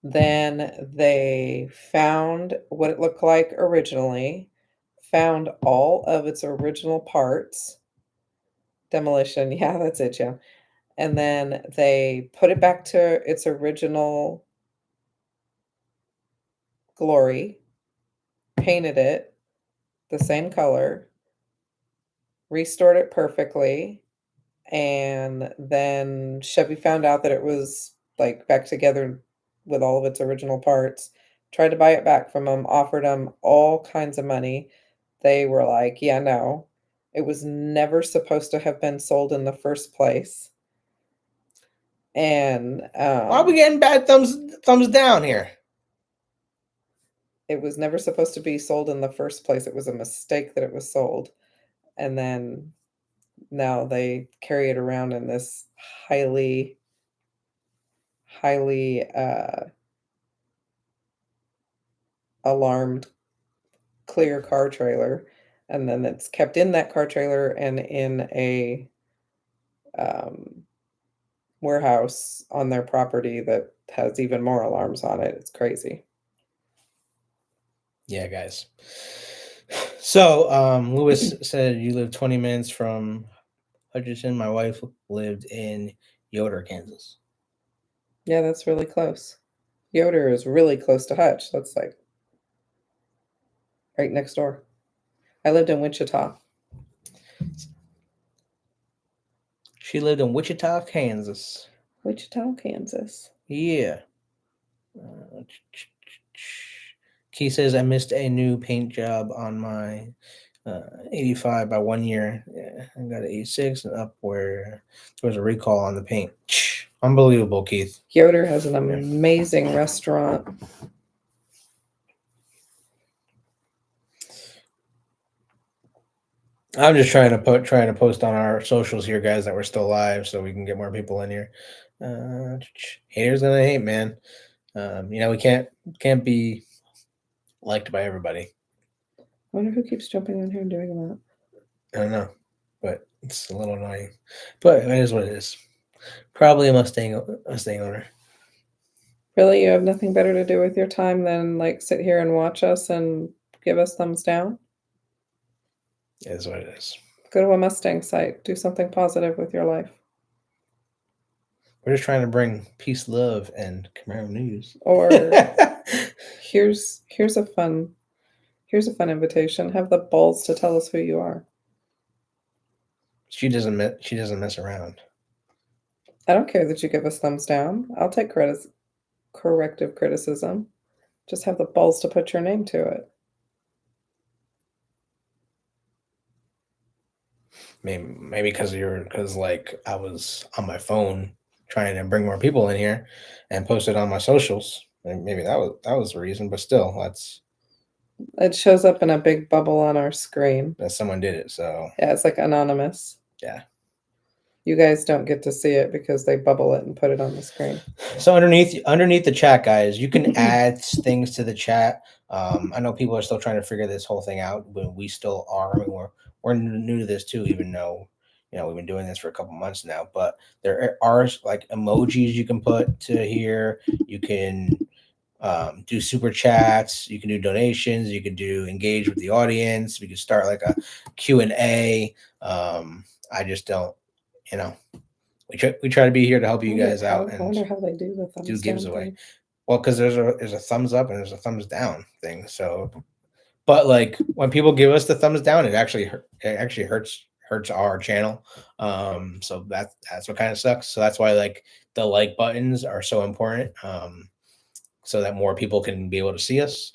Then they found what it looked like originally, found all of its original parts. Demolition, yeah, that's it, yeah. And then they put it back to its original glory, painted it the same color, restored it perfectly, and then Chevy found out that it was like back together with all of its original parts, tried to buy it back from them, offered them all kinds of money. They were like, yeah, no, it was never supposed to have been sold in the first place. And why are we getting bad thumbs down here? It was never supposed to be sold in the first place. It was a mistake that it was sold. And then now they carry it around in this highly alarmed clear car trailer, and then it's kept in that car trailer and in a warehouse on their property that has even more alarms on it. It's crazy. Yeah, guys. So, Lewis said you live 20 minutes from Hutchinson. My wife lived in Yoder, Kansas. Yeah, that's really close. Yoder is really close to Hutch. That's like right next door. I lived in Wichita. She lived in Wichita, Kansas. Wichita, Kansas. Yeah. Key says I missed a new paint job on my 85 by 1 year. Yeah, I got an 86 and up where there was a recall on the paint. Unbelievable, Keith. Yoder has an amazing restaurant. I'm just trying to post on our socials here, guys, that we're still live, so we can get more people in here. Haters gonna hate, man. We can't be liked by everybody. I wonder who keeps jumping on here and doing that. I don't know, but it's a little annoying. But it is what it is. Probably a Mustang owner. Really, you have nothing better to do with your time than like sit here and watch us and give us thumbs down? It is what it is. Go to a Mustang site. Do something positive with your life. We're just trying to bring peace, love, and Camaro news. Or here's a fun invitation. Have the balls to tell us who you are. She doesn't mess around. I don't care that you give us thumbs down. I'll take corrective criticism. Just have the balls to put your name to it. Maybe because like I was on my phone trying to bring more people in here and post it on my socials. And maybe that was the reason, but still, it shows up in a big bubble on our screen. That someone did it, so yeah, it's like anonymous. Yeah. You guys don't get to see it because they bubble it and put it on the screen. So underneath the chat, guys, you can add things to the chat. I know people are still trying to figure this whole thing out, but we still are. I mean, we're new to this too, even though we've been doing this for a couple months now. But there are like emojis you can put to here. You can do super chats. You can do donations. You can do engage with the audience. We can start like a Q&A. I just don't. We try to be here to help you guys out. I wonder how they do the thumbs do gives down away. thing. Well, because there's a thumbs up and there's a thumbs down thing. So, but like when people give us the thumbs down, it actually hurts our channel. So that's what kind of sucks. So that's why like the like buttons are so important. So that more people can be able to see us.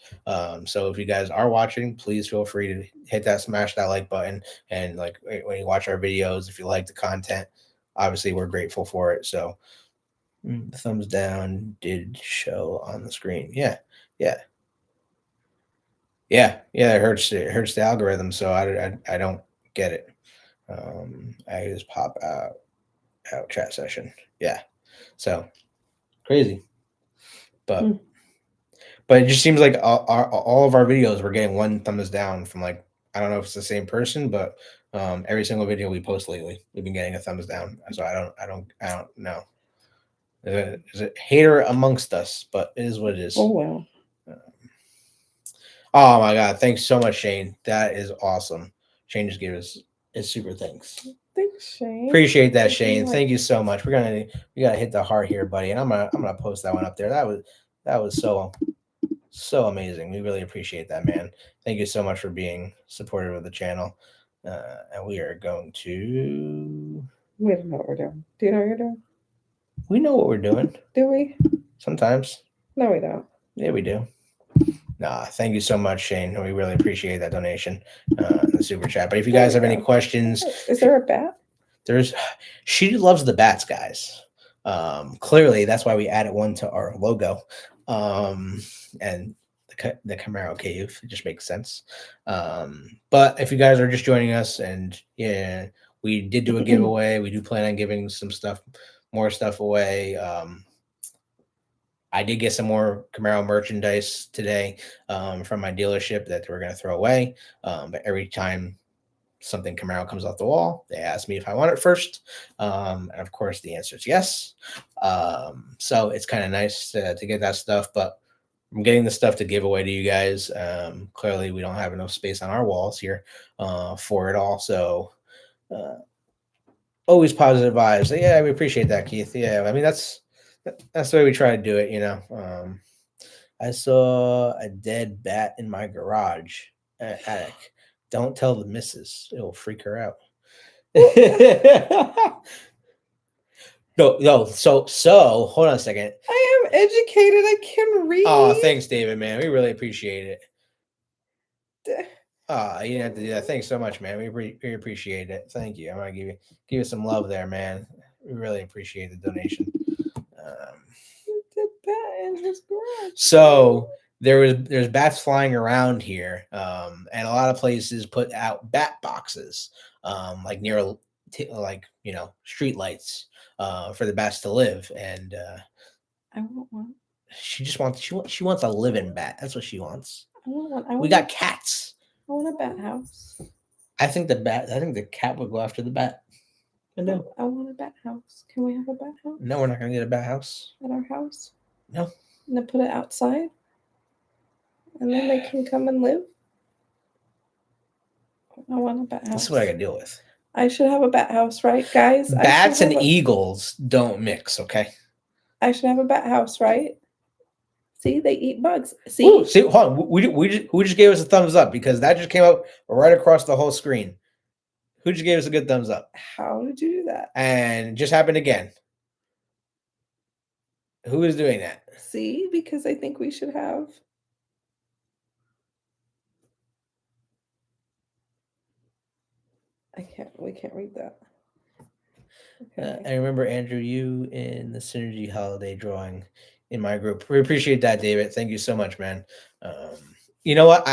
So if you guys are watching, please feel free to smash that like button. And like when you watch our videos, if you like the content, obviously we're grateful for it. So the thumbs down did show on the screen. Yeah. It hurts the algorithm. So I don't get it. I just pop out chat session. Yeah. So crazy. But it just seems like all of our videos we're getting one thumbs down from like, I don't know if it's the same person, but every single video we post lately, we've been getting a thumbs down. So I don't know. There's a hater amongst us, but it is what it is. Oh wow. Oh my God. Thanks so much, Shane. That is awesome. Shane just gave us a super thanks. Thanks, Shane. Appreciate that, Shane. Thank you so much. We gotta hit the heart here, buddy. And I'm gonna post that one up there. That was so amazing. We really appreciate that, man. Thank you so much for being supportive of the channel. And we are going to. We don't know what we're doing. Do you know what you're doing? We know what we're doing. Do we? Sometimes. No, we don't. Yeah, we do. Nah, thank you so much, Shane. We really appreciate that donation, the super chat. But if you guys have any questions, is there a bat? She loves the bats, guys. Clearly, that's why we added one to our logo. And the Camaro cave, it just makes sense. But if you guys are just joining us, and yeah, we did do a giveaway. We do plan on giving more stuff away. I did get some more Camaro merchandise today from my dealership that we're going to throw away. But every time something Camaro comes off the wall, they ask me if I want it first. And of course, the answer is yes. So it's kind of nice to get that stuff, but I'm getting the stuff to give away to you guys. Clearly, we don't have enough space on our walls here for it all. So always positive vibes. Yeah, we appreciate that, Keith. Yeah, I mean that's the way we try to do it. I saw a dead bat in my garage attic. Don't tell the missus; it'll freak her out. No. So hold on a second. I am educated. I can read. Oh, thanks, David, man. We really appreciate it. You didn't have to do that. Thanks so much, man. We appreciate it. Thank you. I'm gonna give you some love there, man. We really appreciate the donation. The bat in his garage. So there's bats flying around here, and a lot of places put out bat boxes, like near street lights, for the bats to live. And I want one. she wants a living bat. That's what she wants. I want one. We got cats. I want a bat house. I think the cat would go after the bat. I want a bat house. Can we have a bat house? No, we're not gonna get a bat house at our house. No. And then put it outside, and then they can come and live. I want a bat house. This is what I gotta deal with. I should have a bat house, right, guys? Bats and eagles don't mix, okay? I should have a bat house, right? See, they eat bugs. See? Ooh, hold on. Who just gave us a thumbs up? Because that just came up right across the whole screen. Who just gave us a good thumbs up? How did you do that? And it just happened again. Who is doing that? See, because I think we should have. We can't read that. Okay. I remember, Andrew, you in the Synergy holiday drawing in my group. We appreciate that, David. Thank you so much, man. You know what?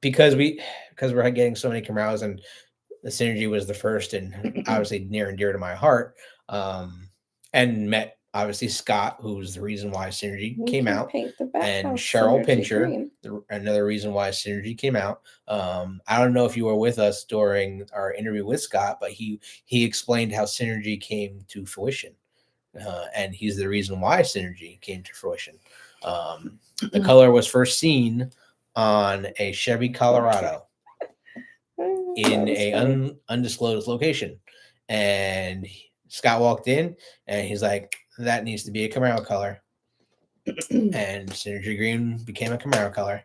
Because we're getting so many Camaros, and the Synergy was the first and obviously near and dear to my heart. And met obviously Scott, who's the reason why Synergy came out, and Cheryl Pincher, another reason why Synergy came out. I don't know if you were with us during our interview with Scott, but he explained how Synergy came to fruition, and he's the reason why Synergy came to fruition. The color was first seen on a Chevy Colorado in a undisclosed location, and Scott walked in and he's like, that needs to be a Camaro color. And Synergy Green became a Camaro color.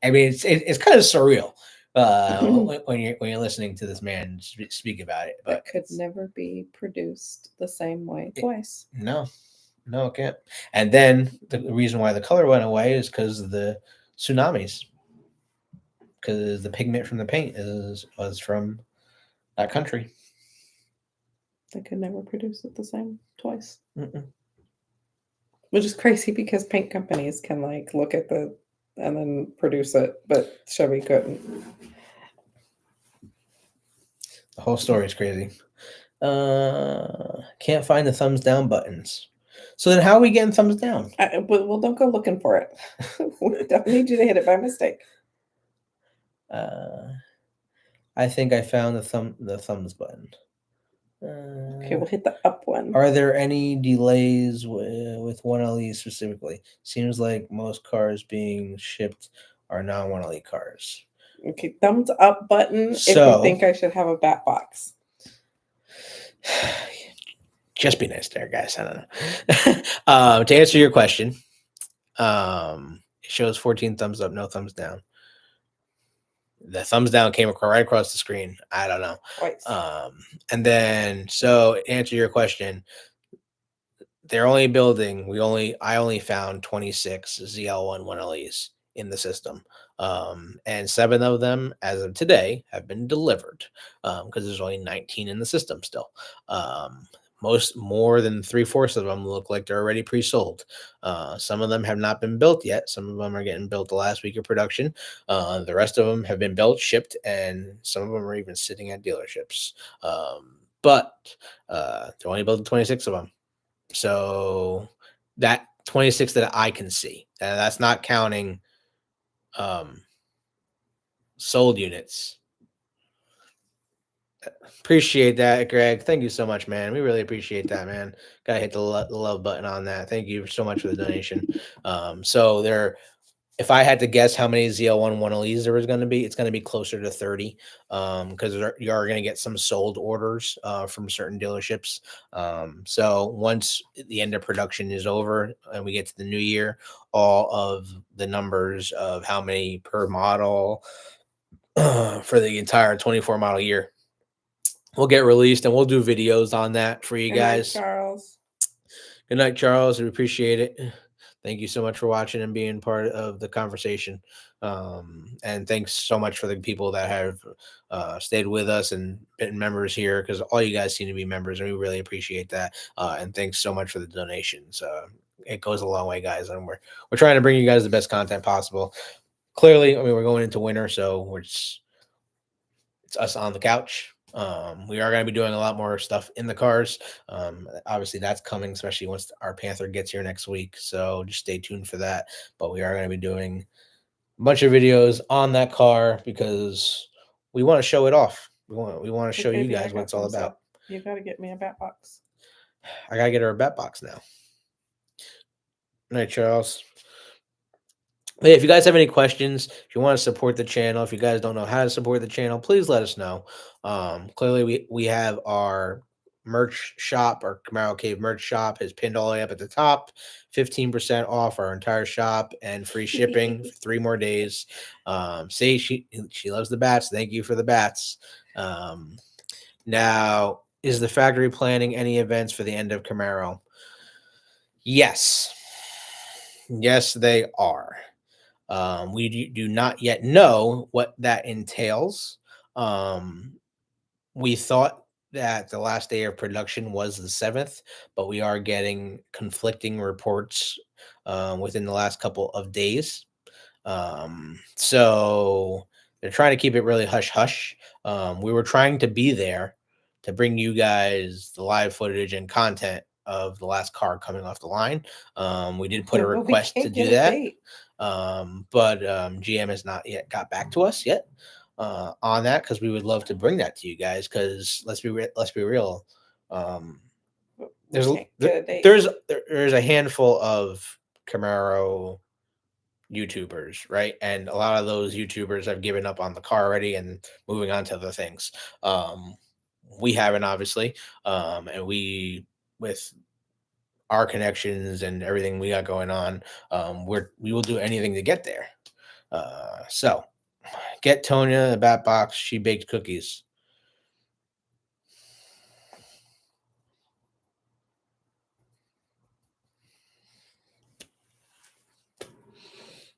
I mean, it's kind of surreal when you're listening to this man speak about it. But it could never be produced the same way twice. No, it can't. And then the reason why the color went away is because of the tsunamis. Because the pigment from the paint was from that country. They could never produce it the same twice. Which is crazy because paint companies can look at and then produce it, but Chevy couldn't. The whole story is crazy. Can't find the thumbs down buttons. So then how are we getting thumbs down? Well, don't go looking for it. We don't need you to hit it by mistake. I think I found the thumbs button. Okay, we'll hit the up one. Are there any delays with 1LE specifically? Seems like most cars being shipped are non-1LE cars. Okay, thumbs up button if you think I should have a bat box. Just be nice there, guys. I don't know. To answer your question, it shows 14 thumbs up, no thumbs down. The thumbs down came right across the screen. I don't know. Right. And then, so to answer your question, they're only building. I only found 26 ZL1 1LEs in the system, and 7 of them, as of today, have been delivered. Because there's only 19 in the system still. More than 3/4 of them look like they're already pre-sold. Some of them have not been built yet. Some of them are getting built the last week of production. The rest of them have been built, shipped, and some of them are even sitting at dealerships. But they're only building 26 of them. So that 26 that I can see, and that's not counting sold units. Appreciate that, Greg. Thank you so much, man. We really appreciate that, man. Gotta hit the love button on that. Thank you so much for the donation. So there, if I had to guess how many ZL1 1LEs there was going to be, it's going to be closer to 30, because you are going to get some sold orders from certain dealerships. So once the end of production is over and we get to the new year, all of the numbers of how many per model for the entire 24 model year will get released, and we'll do videos on that for you Good night, guys. Charles. Good night, Charles. We appreciate it. Thank you so much for watching and being part of the conversation. And thanks so much for the people that have stayed with us and been members here, because all you guys seem to be members, and we really appreciate that. And thanks so much for the donations. It goes a long way, guys, and we're trying to bring you guys the best content possible. Clearly, I mean, we're going into winter, so it's us on the couch. We are going to be doing a lot more stuff in the cars. Obviously, that's coming, especially once our Panther gets here next week. So just stay tuned for that. But we are going to be doing a bunch of videos on that car because we want to show it off. We want to show you guys what it's all about. You got to get me a bat box. I got to get her a bat box now. All right, Charles. Hey, if you guys have any questions, if you want to support the channel, if you guys don't know how to support the channel, please let us know. Clearly, we have our merch shop, our Camaro Cave merch shop is pinned all the way up at the top. 15% off our entire shop and free shipping for 3 more days. Say she loves the bats. Thank you for the bats. Now, is the factory planning any events for the end of Camaro? Yes. Yes, they are. We do not yet know what that entails. We thought that the last day of production was the 7th, but we are getting conflicting reports within the last couple of days. So they're trying to keep it really hush hush. We were trying to be there to bring you guys the live footage and content of the last car coming off the line. We did put a request to do that. But GM has not yet got back to us yet on that, because we would love to bring that to you guys. Because let's be real, there's a handful of Camaro YouTubers, right? And a lot of those YouTubers have given up on the car already and moving on to other things. We haven't, obviously, and we with our connections and everything we got going on, we will do anything to get there. So get Tonya a bat box. She baked cookies.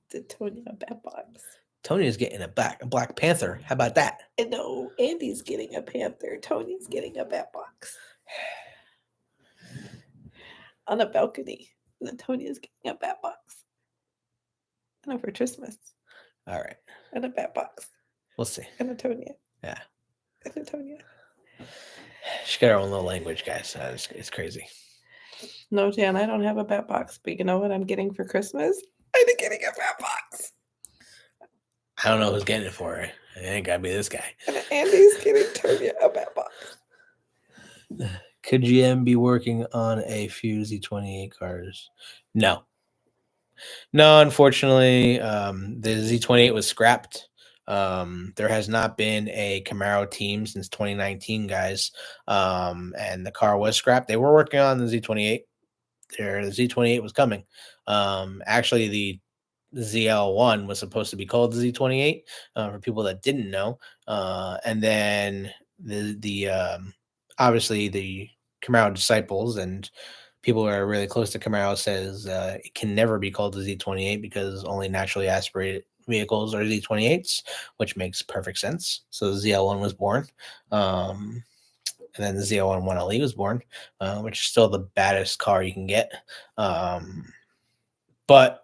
Did Tonya a bat box? Tonya's getting a Black Panther. How about that? I know. Andy's getting a Panther. Tony's getting a bat box. On a balcony. And then Tonya's getting a bat box. And for Christmas. All right. And a bat box. We'll see. And a Tonya. Yeah. And a Tonya. She's got her own little language, guys. It's crazy. No, Jan, I don't have a bat box. But you know what I'm getting for Christmas? I'm getting a bat box. I don't know who's getting it for her. It ain't got to be this guy. And Andy's getting Tonya a bat box. Could GM be working on a few Z28 cars? No, unfortunately, the Z28 was scrapped. There has not been a Camaro team since 2019, guys. And the car was scrapped. They were working on the Z28. The Z28 was coming. Actually, the ZL1 was supposed to be called the Z28 for people that didn't know. And then obviously the Camaro disciples and people who are really close to Camaro says it can never be called the Z28 because only naturally aspirated vehicles are Z28s, which makes perfect sense. So the ZL1 was born. And then the ZL1 1LE was born, which is still the baddest car you can get. But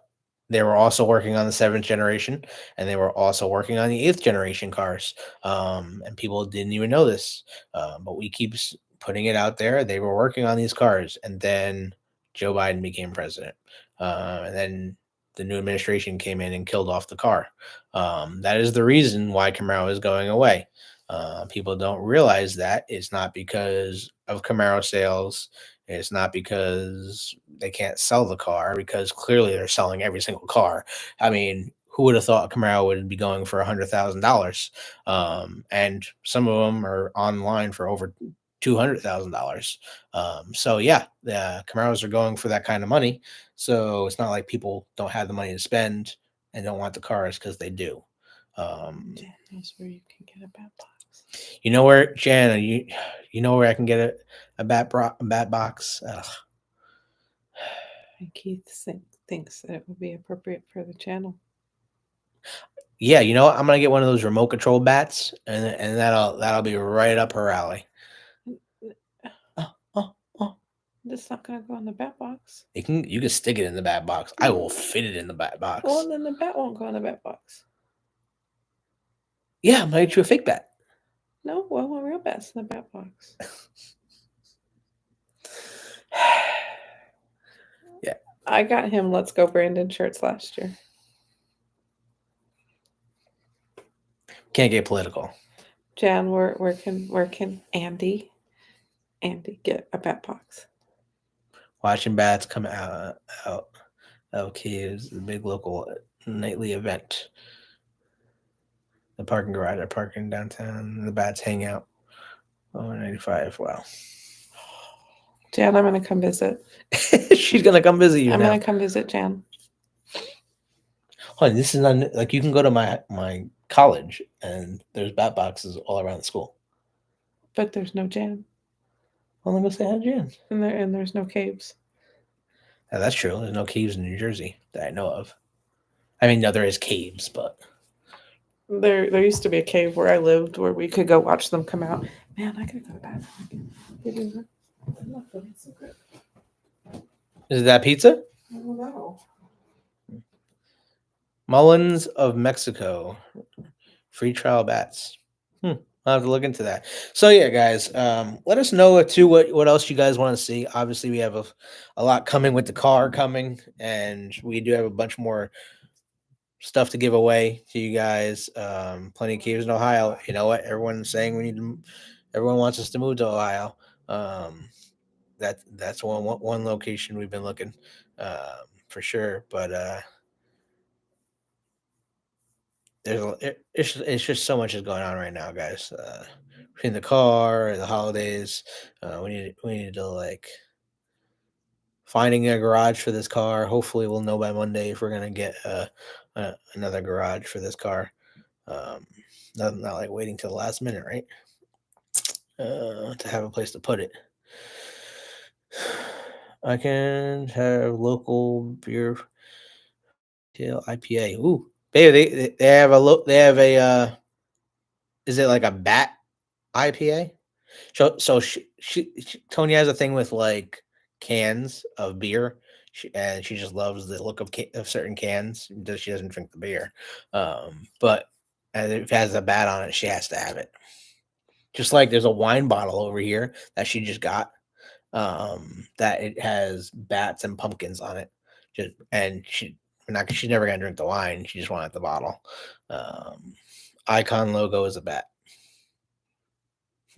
they were also working on the 7th generation, and they were also working on the 8th generation cars. And people didn't even know this, but we keep putting it out there. They were working on these cars, and then Joe Biden became president. And then the new administration came in and killed off the car. That is the reason why Camaro is going away. People don't realize that it's not because of Camaro sales. It's not because they can't sell the car, because clearly they're selling every single car. I mean, who would have thought Camaro would be going for $100,000? And some of them are online for over $200,000. So yeah, the Camaros are going for that kind of money. So it's not like people don't have the money to spend and don't want the cars, because they do. Jan knows where you can get a bat box. You know where, Jan? You know where I can get a bat box? Ugh. And Keith thinks that it would be appropriate for the channel. Yeah, you know what? I'm gonna get one of those remote control bats, and that'll be right up her alley. Oh. It's not gonna go in the bat box. You can stick it in the bat box. I will fit it in the bat box. Well, then the bat won't go in the bat box. Yeah, I'm gonna get you a fake bat. No, I want real bats in the bat box. Yeah. I got him Let's Go Brandon shirts last year. Can't get political. Jan, where can Andy get a bat box? Watching bats come out of caves, the big local nightly event. The parking garage, parking downtown. The bats hang out. 95. Wow. Jan, I'm gonna come visit. She's gonna come visit you. I'm now. gonna come visit Jan. Oh, this is not like, you can go to my college and there's bat boxes all around the school. But there's no Jan. Well, then go say hi, Jan. And there's no caves. Yeah, that's true. There's no caves in New Jersey that I know of. I mean, no, there is caves, but There used to be a cave where I lived where we could go watch them come out. Man, I gotta go to bed. I'm not feeling so good. is that pizza? I don't know. Mullins of Mexico, free trial bats. I'll have to look into that. So yeah, guys, let us know too what else you guys want to see. Obviously, we have a lot coming with the car coming, and we do have a bunch more stuff to give away to you guys. Plenty of caves in Ohio. You know what? Everyone's saying everyone wants us to move to Ohio. That's one location we've been looking for sure. But it's just so much is going on right now, guys. Between the car and the holidays, we need to like finding a garage for this car. Hopefully, we'll know by Monday if we're gonna get another garage for this car. Not like waiting till the last minute, right? To have a place to put it. I can have local beer tail IPA. Ooh, baby, they have a is it like a bat IPA? So Tony has a thing with like cans of beer, and she just loves the look of certain cans. She doesn't drink the beer, but if it has a bat on it, she has to have it. Just like there's a wine bottle over here that she just got, that it has bats and pumpkins on it. And she's never gonna drink the wine. She just wanted the bottle. Icon logo is a bat.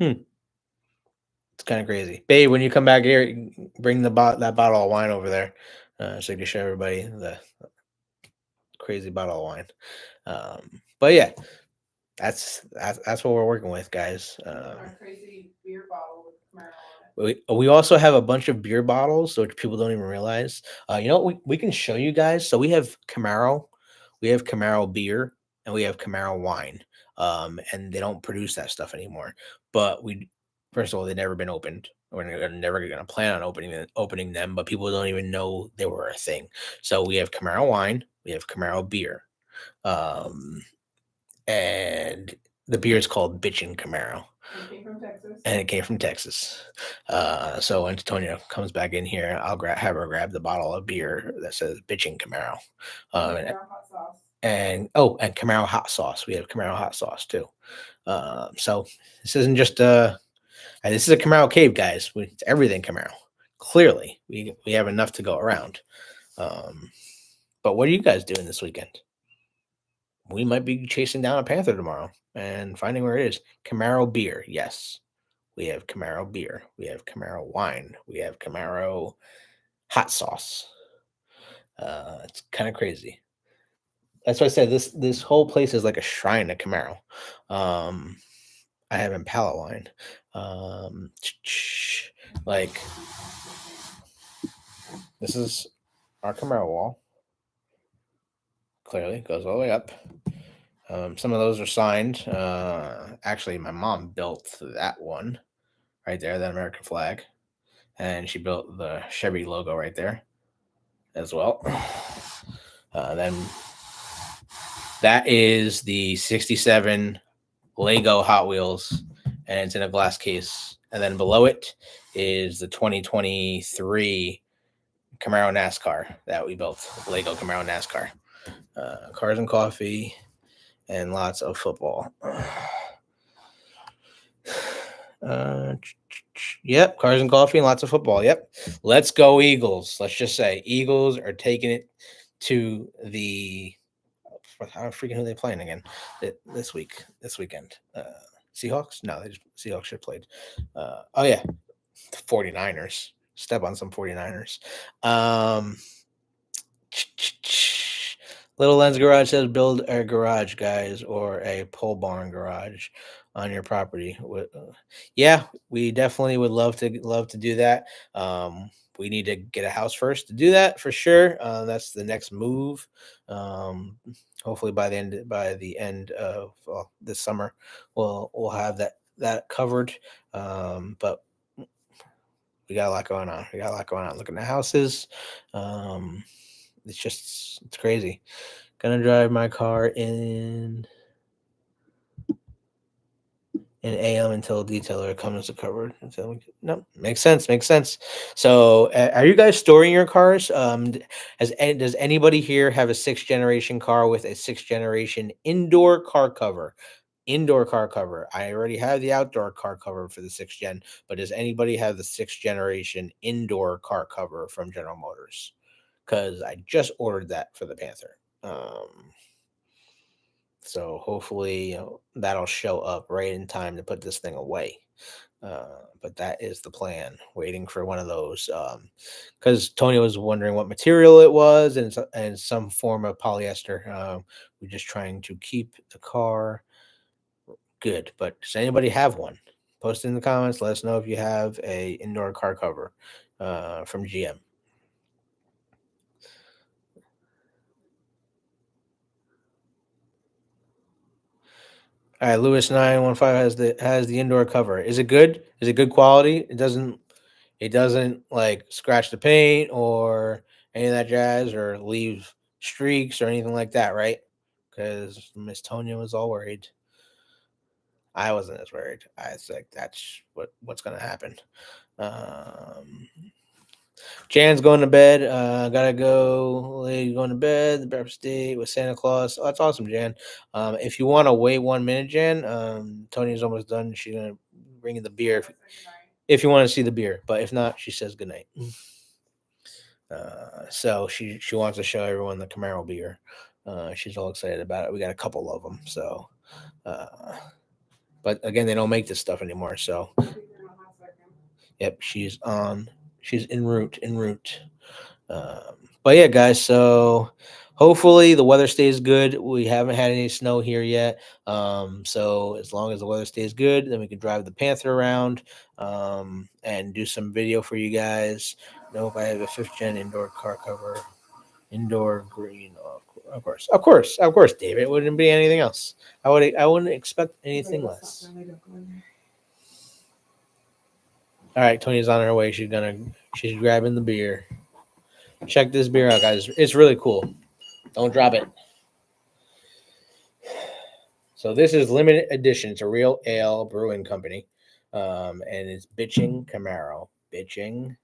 It's kind of crazy, babe. When you come back here, bring that bottle of wine over there, so you can show everybody the crazy bottle of wine. But yeah, that's what we're working with, guys. Our crazy beer bottle with Camaro on it. We also have a bunch of beer bottles, which people don't even realize. You know what we can show you guys? So we have Camaro beer, and we have Camaro wine. And they don't produce that stuff anymore. But first of all, they've never been opened. We're never going to plan on opening them, but people don't even know they were a thing. So we have Camaro wine, we have Camaro beer, and the beer is called Bitchin' Camaro. And it came from Texas. So when Antonio comes back in here, I'll have her grab the bottle of beer that says Bitchin' Camaro. And Camaro hot sauce. We have Camaro hot sauce too. So this isn't just this is a Camaro cave, guys. It's everything Camaro. Clearly, we have enough to go around. But what are you guys doing this weekend? we might be chasing down a Panther tomorrow and finding where it is. Camaro beer, yes. We have Camaro beer. We have Camaro wine. We have Camaro hot sauce. It's kind of crazy. That's why I said this whole place is like a shrine to Camaro. I have Impala wine. Like this is our Camaro wall. Clearly goes all the way up. Some of those are signed. Actually, my mom built that one right there, that American flag, and she built the Chevy logo right there as well. Then that is the 67 Lego Hot Wheels, and it's in a glass case. And then below it is the 2023 Camaro NASCAR that we built, Lego Camaro NASCAR. Cars and coffee and lots of football. Yep, cars and coffee and lots of football. Yep. Let's go Eagles. Let's just say Eagles are taking it to the how freaking who are they playing again this weekend. Seahawks? No, Seahawks should have played. Oh yeah, the 49ers. Step on some 49ers. Little Lens Garage says build a garage, guys, or a pole barn garage on your property. Yeah, we definitely would love to do that. We need to get a house first to do that for sure. That's the next move. Hopefully by the end of this summer, we'll have that covered. But we got a lot going on. Looking at houses. It's crazy. Gonna drive my car in AM until detailer comes to cover. So no, makes sense. So, are you guys storing your cars? Does anybody here have a 6th generation car with a 6th generation indoor car cover? Indoor car cover. I already have the outdoor car cover for the 6th gen, but does anybody have the 6th generation indoor car cover from General Motors? Because I just ordered that for the Panther. So hopefully that'll show up right in time to put this thing away. But that is the plan. Waiting for one of those. Because Tony was wondering what material it was, and some form of polyester. We're just trying to keep the car good. But does anybody have one? Post in the comments. Let us know if you have a indoor car cover from GM. All right, Lewis 915 has the indoor cover. Is it good? Is it good quality? It doesn't like scratch the paint or any of that jazz or leave streaks or anything like that, right? Because Miss Tonya was all worried. I wasn't as worried. I was like, that's what's gonna happen. Jan's going to bed. Gotta go. Lady going to bed. The breakfast date with Santa Claus. Oh, that's awesome, Jan. If you want to wait 1 minute, Jan, Tony's almost done. She's gonna bring you the beer if you want to see the beer. But if not, she says goodnight. So she wants to show everyone the Camaro beer. She's all excited about it. We got a couple of them. So, but again, they don't make this stuff anymore. So, yep, she's en route. But yeah, guys, so hopefully the weather stays good. We haven't had any snow here yet. So as long as the weather stays good, then we can drive the Panther around and do some video for you guys. Nope, I have a 5th gen indoor car cover. Indoor green. Of course, David. It wouldn't be anything else. I wouldn't expect anything less. All right, Tony's on her way. She's grabbing the beer. Check this beer out, guys. It's really cool. Don't drop it. So this is limited edition. It's a Real Ale Brewing Company, and it's Bitching Camaro. Bitching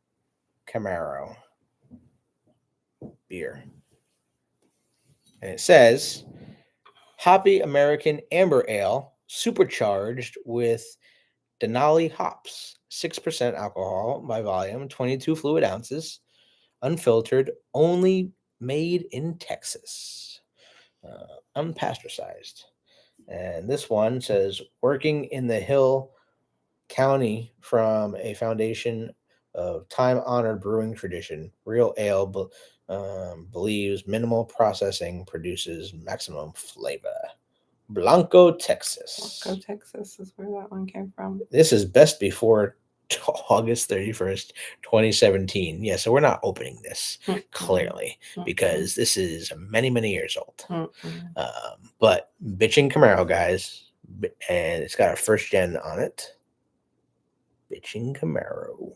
Camaro beer, and it says Hoppy American Amber Ale, supercharged with Denali hops, 6% alcohol by volume, 22 fluid ounces, unfiltered, only made in Texas. unpasteurized. And this one says working in the Hill County from a foundation of time honored brewing tradition. Real ale believes minimal processing produces maximum flavor. Blanco, Texas. Blanco, Texas is where that one came from. This is best before August 31st, 2017. Yeah, so we're not opening this clearly because this is many, many years old. But Bitchin' Camaro, guys, and it's got a first gen on it. Bitchin' Camaro.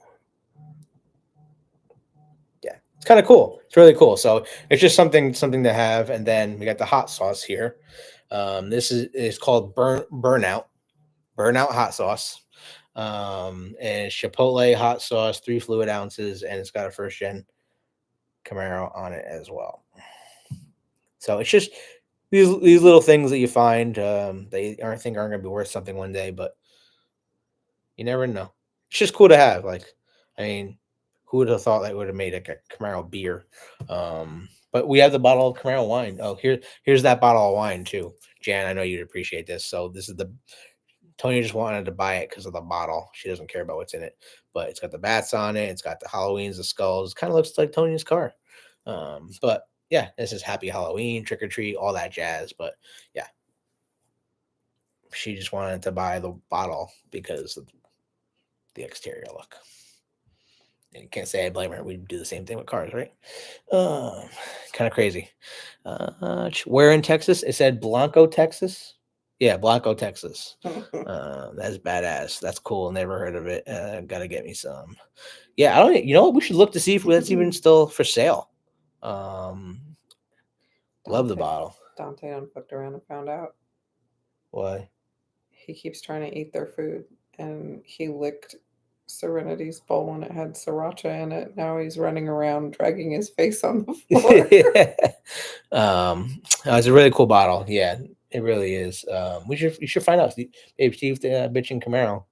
Yeah, it's kind of cool. It's really cool. So it's just something to have. And then we got the hot sauce here. This is called Burnout hot sauce. And it's Chipotle hot sauce, 3 fluid ounces, and it's got a first gen Camaro on it as well. So it's just these little things that you find. They aren't going to be worth something one day, but you never know. It's just cool to have. Like, I mean, who would have thought that would have made like a Camaro beer? But we have the bottle of Camaro wine. Oh, here's that bottle of wine too, Jan. I know you'd appreciate this. So this is Tony just wanted to buy it because of the bottle. She doesn't care about what's in it, but it's got the bats on it. It's got the Halloweens, the skulls. Kind of looks like Tony's car. But yeah, this is Happy Halloween, trick or treat, all that jazz. But yeah, she just wanted to buy the bottle because of the exterior look. And you can't say I blame her. We do the same thing with cars, right? Kind of crazy. Where in Texas? It said Blanco, Texas. Yeah, Blanco, Texas. That's badass. That's cool. Never heard of it. Gotta get me some. Yeah, I don't. You know what? We should look to see if that's even still for sale. Love the bottle. Dante fucked around and found out. Why? He keeps trying to eat their food, and he licked Serenity's bowl and it had sriracha in it. Now he's running around dragging his face on the floor. It's a really cool bottle. Yeah, it really is. You should find out. Maybe see if the Bitchin' Camaro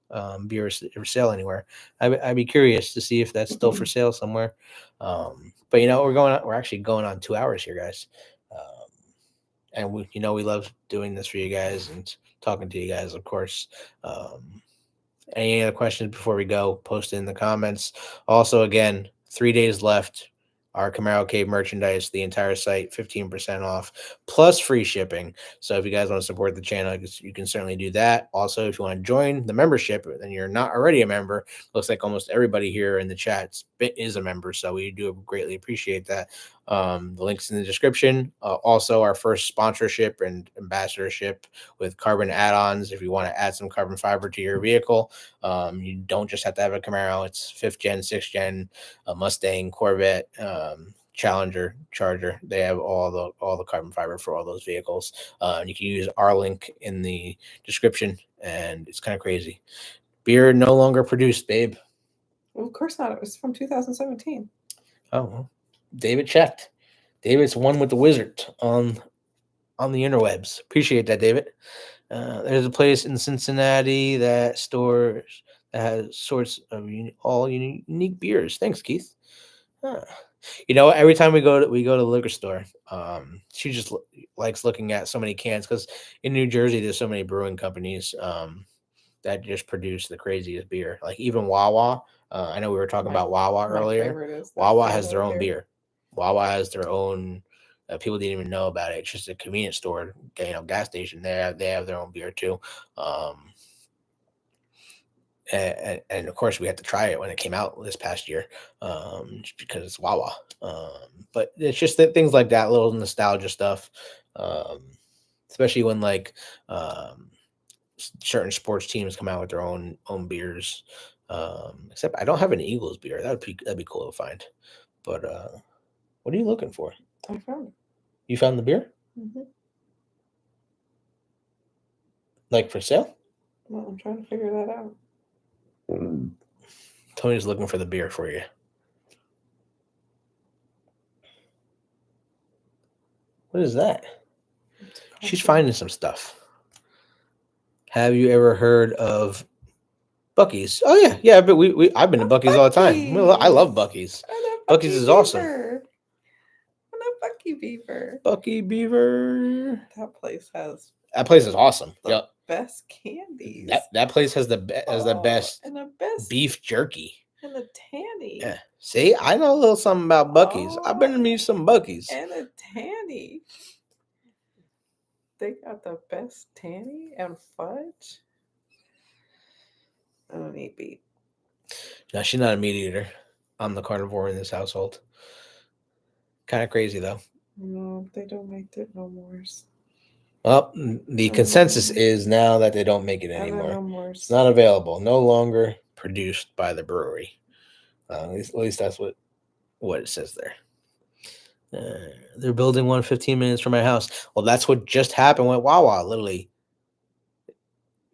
beer is for sale anywhere. I'd be curious to see if that's still for sale somewhere. But we're actually going on 2 hours here, guys. And we love doing this for you guys and talking to you guys, of course. Any other questions before we go, post it in the comments. Also, again, 3 days left. Our Camaro Cave merchandise, the entire site, 15% off, plus free shipping. So if you guys want to support the channel, you can certainly do that. Also, if you want to join the membership and you're not already a member, looks like almost everybody here in the chat is a member. So we do greatly appreciate that. The link's in the description. Also, our first sponsorship and ambassadorship with Carbon Add-ons. If you want to add some carbon fiber to your vehicle, you don't just have to have a Camaro. It's 5th gen, 6th gen, Mustang, Corvette, Challenger, Charger. They have all the carbon fiber for all those vehicles. You can use our link in the description, and it's kind of crazy. Beer no longer produced, babe. Well, of course not. It was from 2017. Oh, well, David checked. David's one with the wizard on the interwebs. Appreciate that, David. There's a place in Cincinnati that has sorts of all unique beers. Thanks, Keith. Every time we go to the liquor store, she just likes looking at so many cans because in New Jersey there's so many brewing companies that just produce the craziest beer. Like even Wawa. I know we were talking about Wawa earlier. Wawa has their own beer. Wawa has their own. People didn't even know about it. It's just a convenience store, gas station. They have their own beer too. And of course we had to try it when it came out this past year, just because it's Wawa. But it's just things like that, little nostalgia stuff, especially when certain sports teams come out with their own beers. Except I don't have an Eagles beer. That'd be cool to find. But what are you looking for? I found it. You found the beer? Mm-hmm. Like for sale? Well, I'm trying to figure that out. Tony's looking for the beer for you. What is that? She's finding some stuff. Have you ever heard of Buc-ee's? Oh yeah, but I've been to Buc-ee's all the time. I love Buc-ee's. Buc-ee's is awesome. I love Bucky Beaver. Bucky Beaver. That place has That place is awesome. the Yep. best candies. That place has the best and the best beef jerky. and the tanny. Yeah. See, I know a little something about Bucky's. I've been to me some Bucky's. And a tanny. They got the best tanny and fudge. I don't eat beef. No, she's not a meat eater. I'm the carnivore in this household. Kind of crazy though. No, they don't make it no more. Well, the consensus is now that they don't make it anymore. No more. It's not available. No longer produced by the brewery. At least that's what it says there. They're building one 15 minutes from my house. Well, that's what just happened with Wawa. Literally,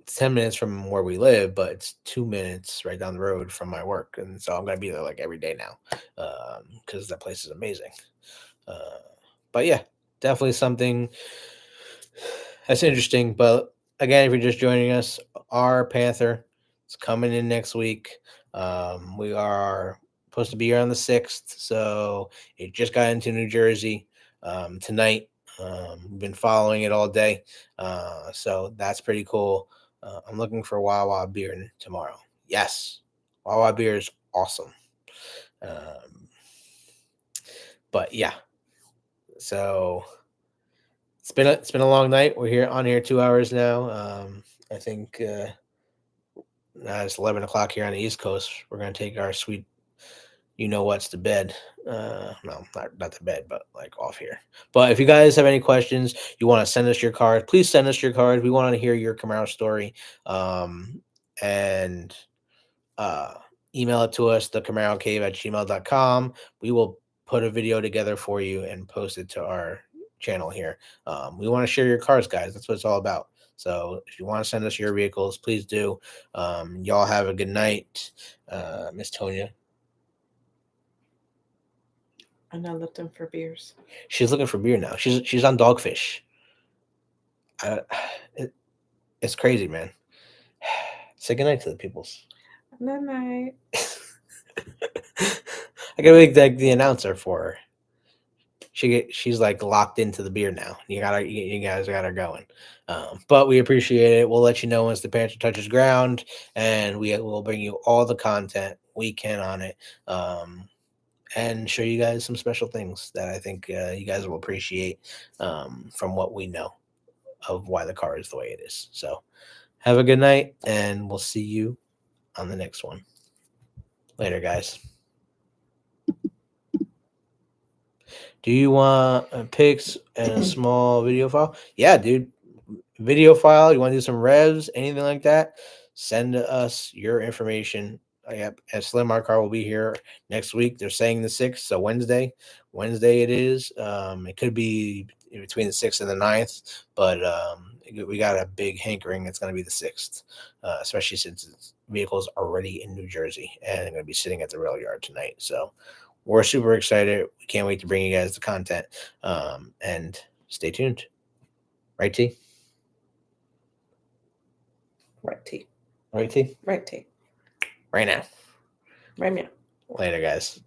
it's 10 minutes from where we live, but it's 2 minutes right down the road from my work, and so I'm gonna be there like every day now, because that place is amazing. But yeah, definitely something that's interesting. But again, if you're just joining us, our Panther is coming in next week. We are supposed to be here on the 6th, so it just got into New Jersey tonight. We've been following it all day, so that's pretty cool. I'm looking for Wawa beer tomorrow. Yes, Wawa beer is awesome. But yeah, so it's been a long night. We're here 2 hours now. I think it's 11 o'clock here on the East Coast. We're gonna take our sweet, what's to bed. No, not to bed, but like off here. But if you guys have any questions, you want to send us your cards, please send us your cards. We want to hear your Camaro story. And email it to us, thecamarocave@gmail.com. We will put a video together for you and post it to our channel here. We want to share your cars, guys. That's what it's all about. So if you want to send us your vehicles, please do. Y'all have a good night. Miss Tonya. I'm not looking for beers. She's looking for beer now. She's on Dogfish. It's crazy, man. Say goodnight to the peoples. Good night. I gotta make the announcer for her. She's like locked into the beer now. You guys got her going. But we appreciate it. We'll let you know once the Panther touches ground, and we will bring you all the content we can on it, and show you guys some special things that I think you guys will appreciate from what we know of why the car is the way it is. So have a good night, and we'll see you on the next one. Later, guys. Do you want pics and a small video file? Yeah, dude. Video file. You want to do some revs, anything like that? Send us your information. Yep. And Slim, our car will be here next week. They're saying the 6th, so Wednesday. Wednesday it is. It could be between the 6th and the 9th, but we got a big hankering. It's going to be the 6th, especially since the vehicle's already in New Jersey and they're going to be sitting at the rail yard tonight. So we're super excited. We can't wait to bring you guys the content. And stay tuned. Right, T? Right, T. Right, T? Right, T. Right now. Right now. Later, guys.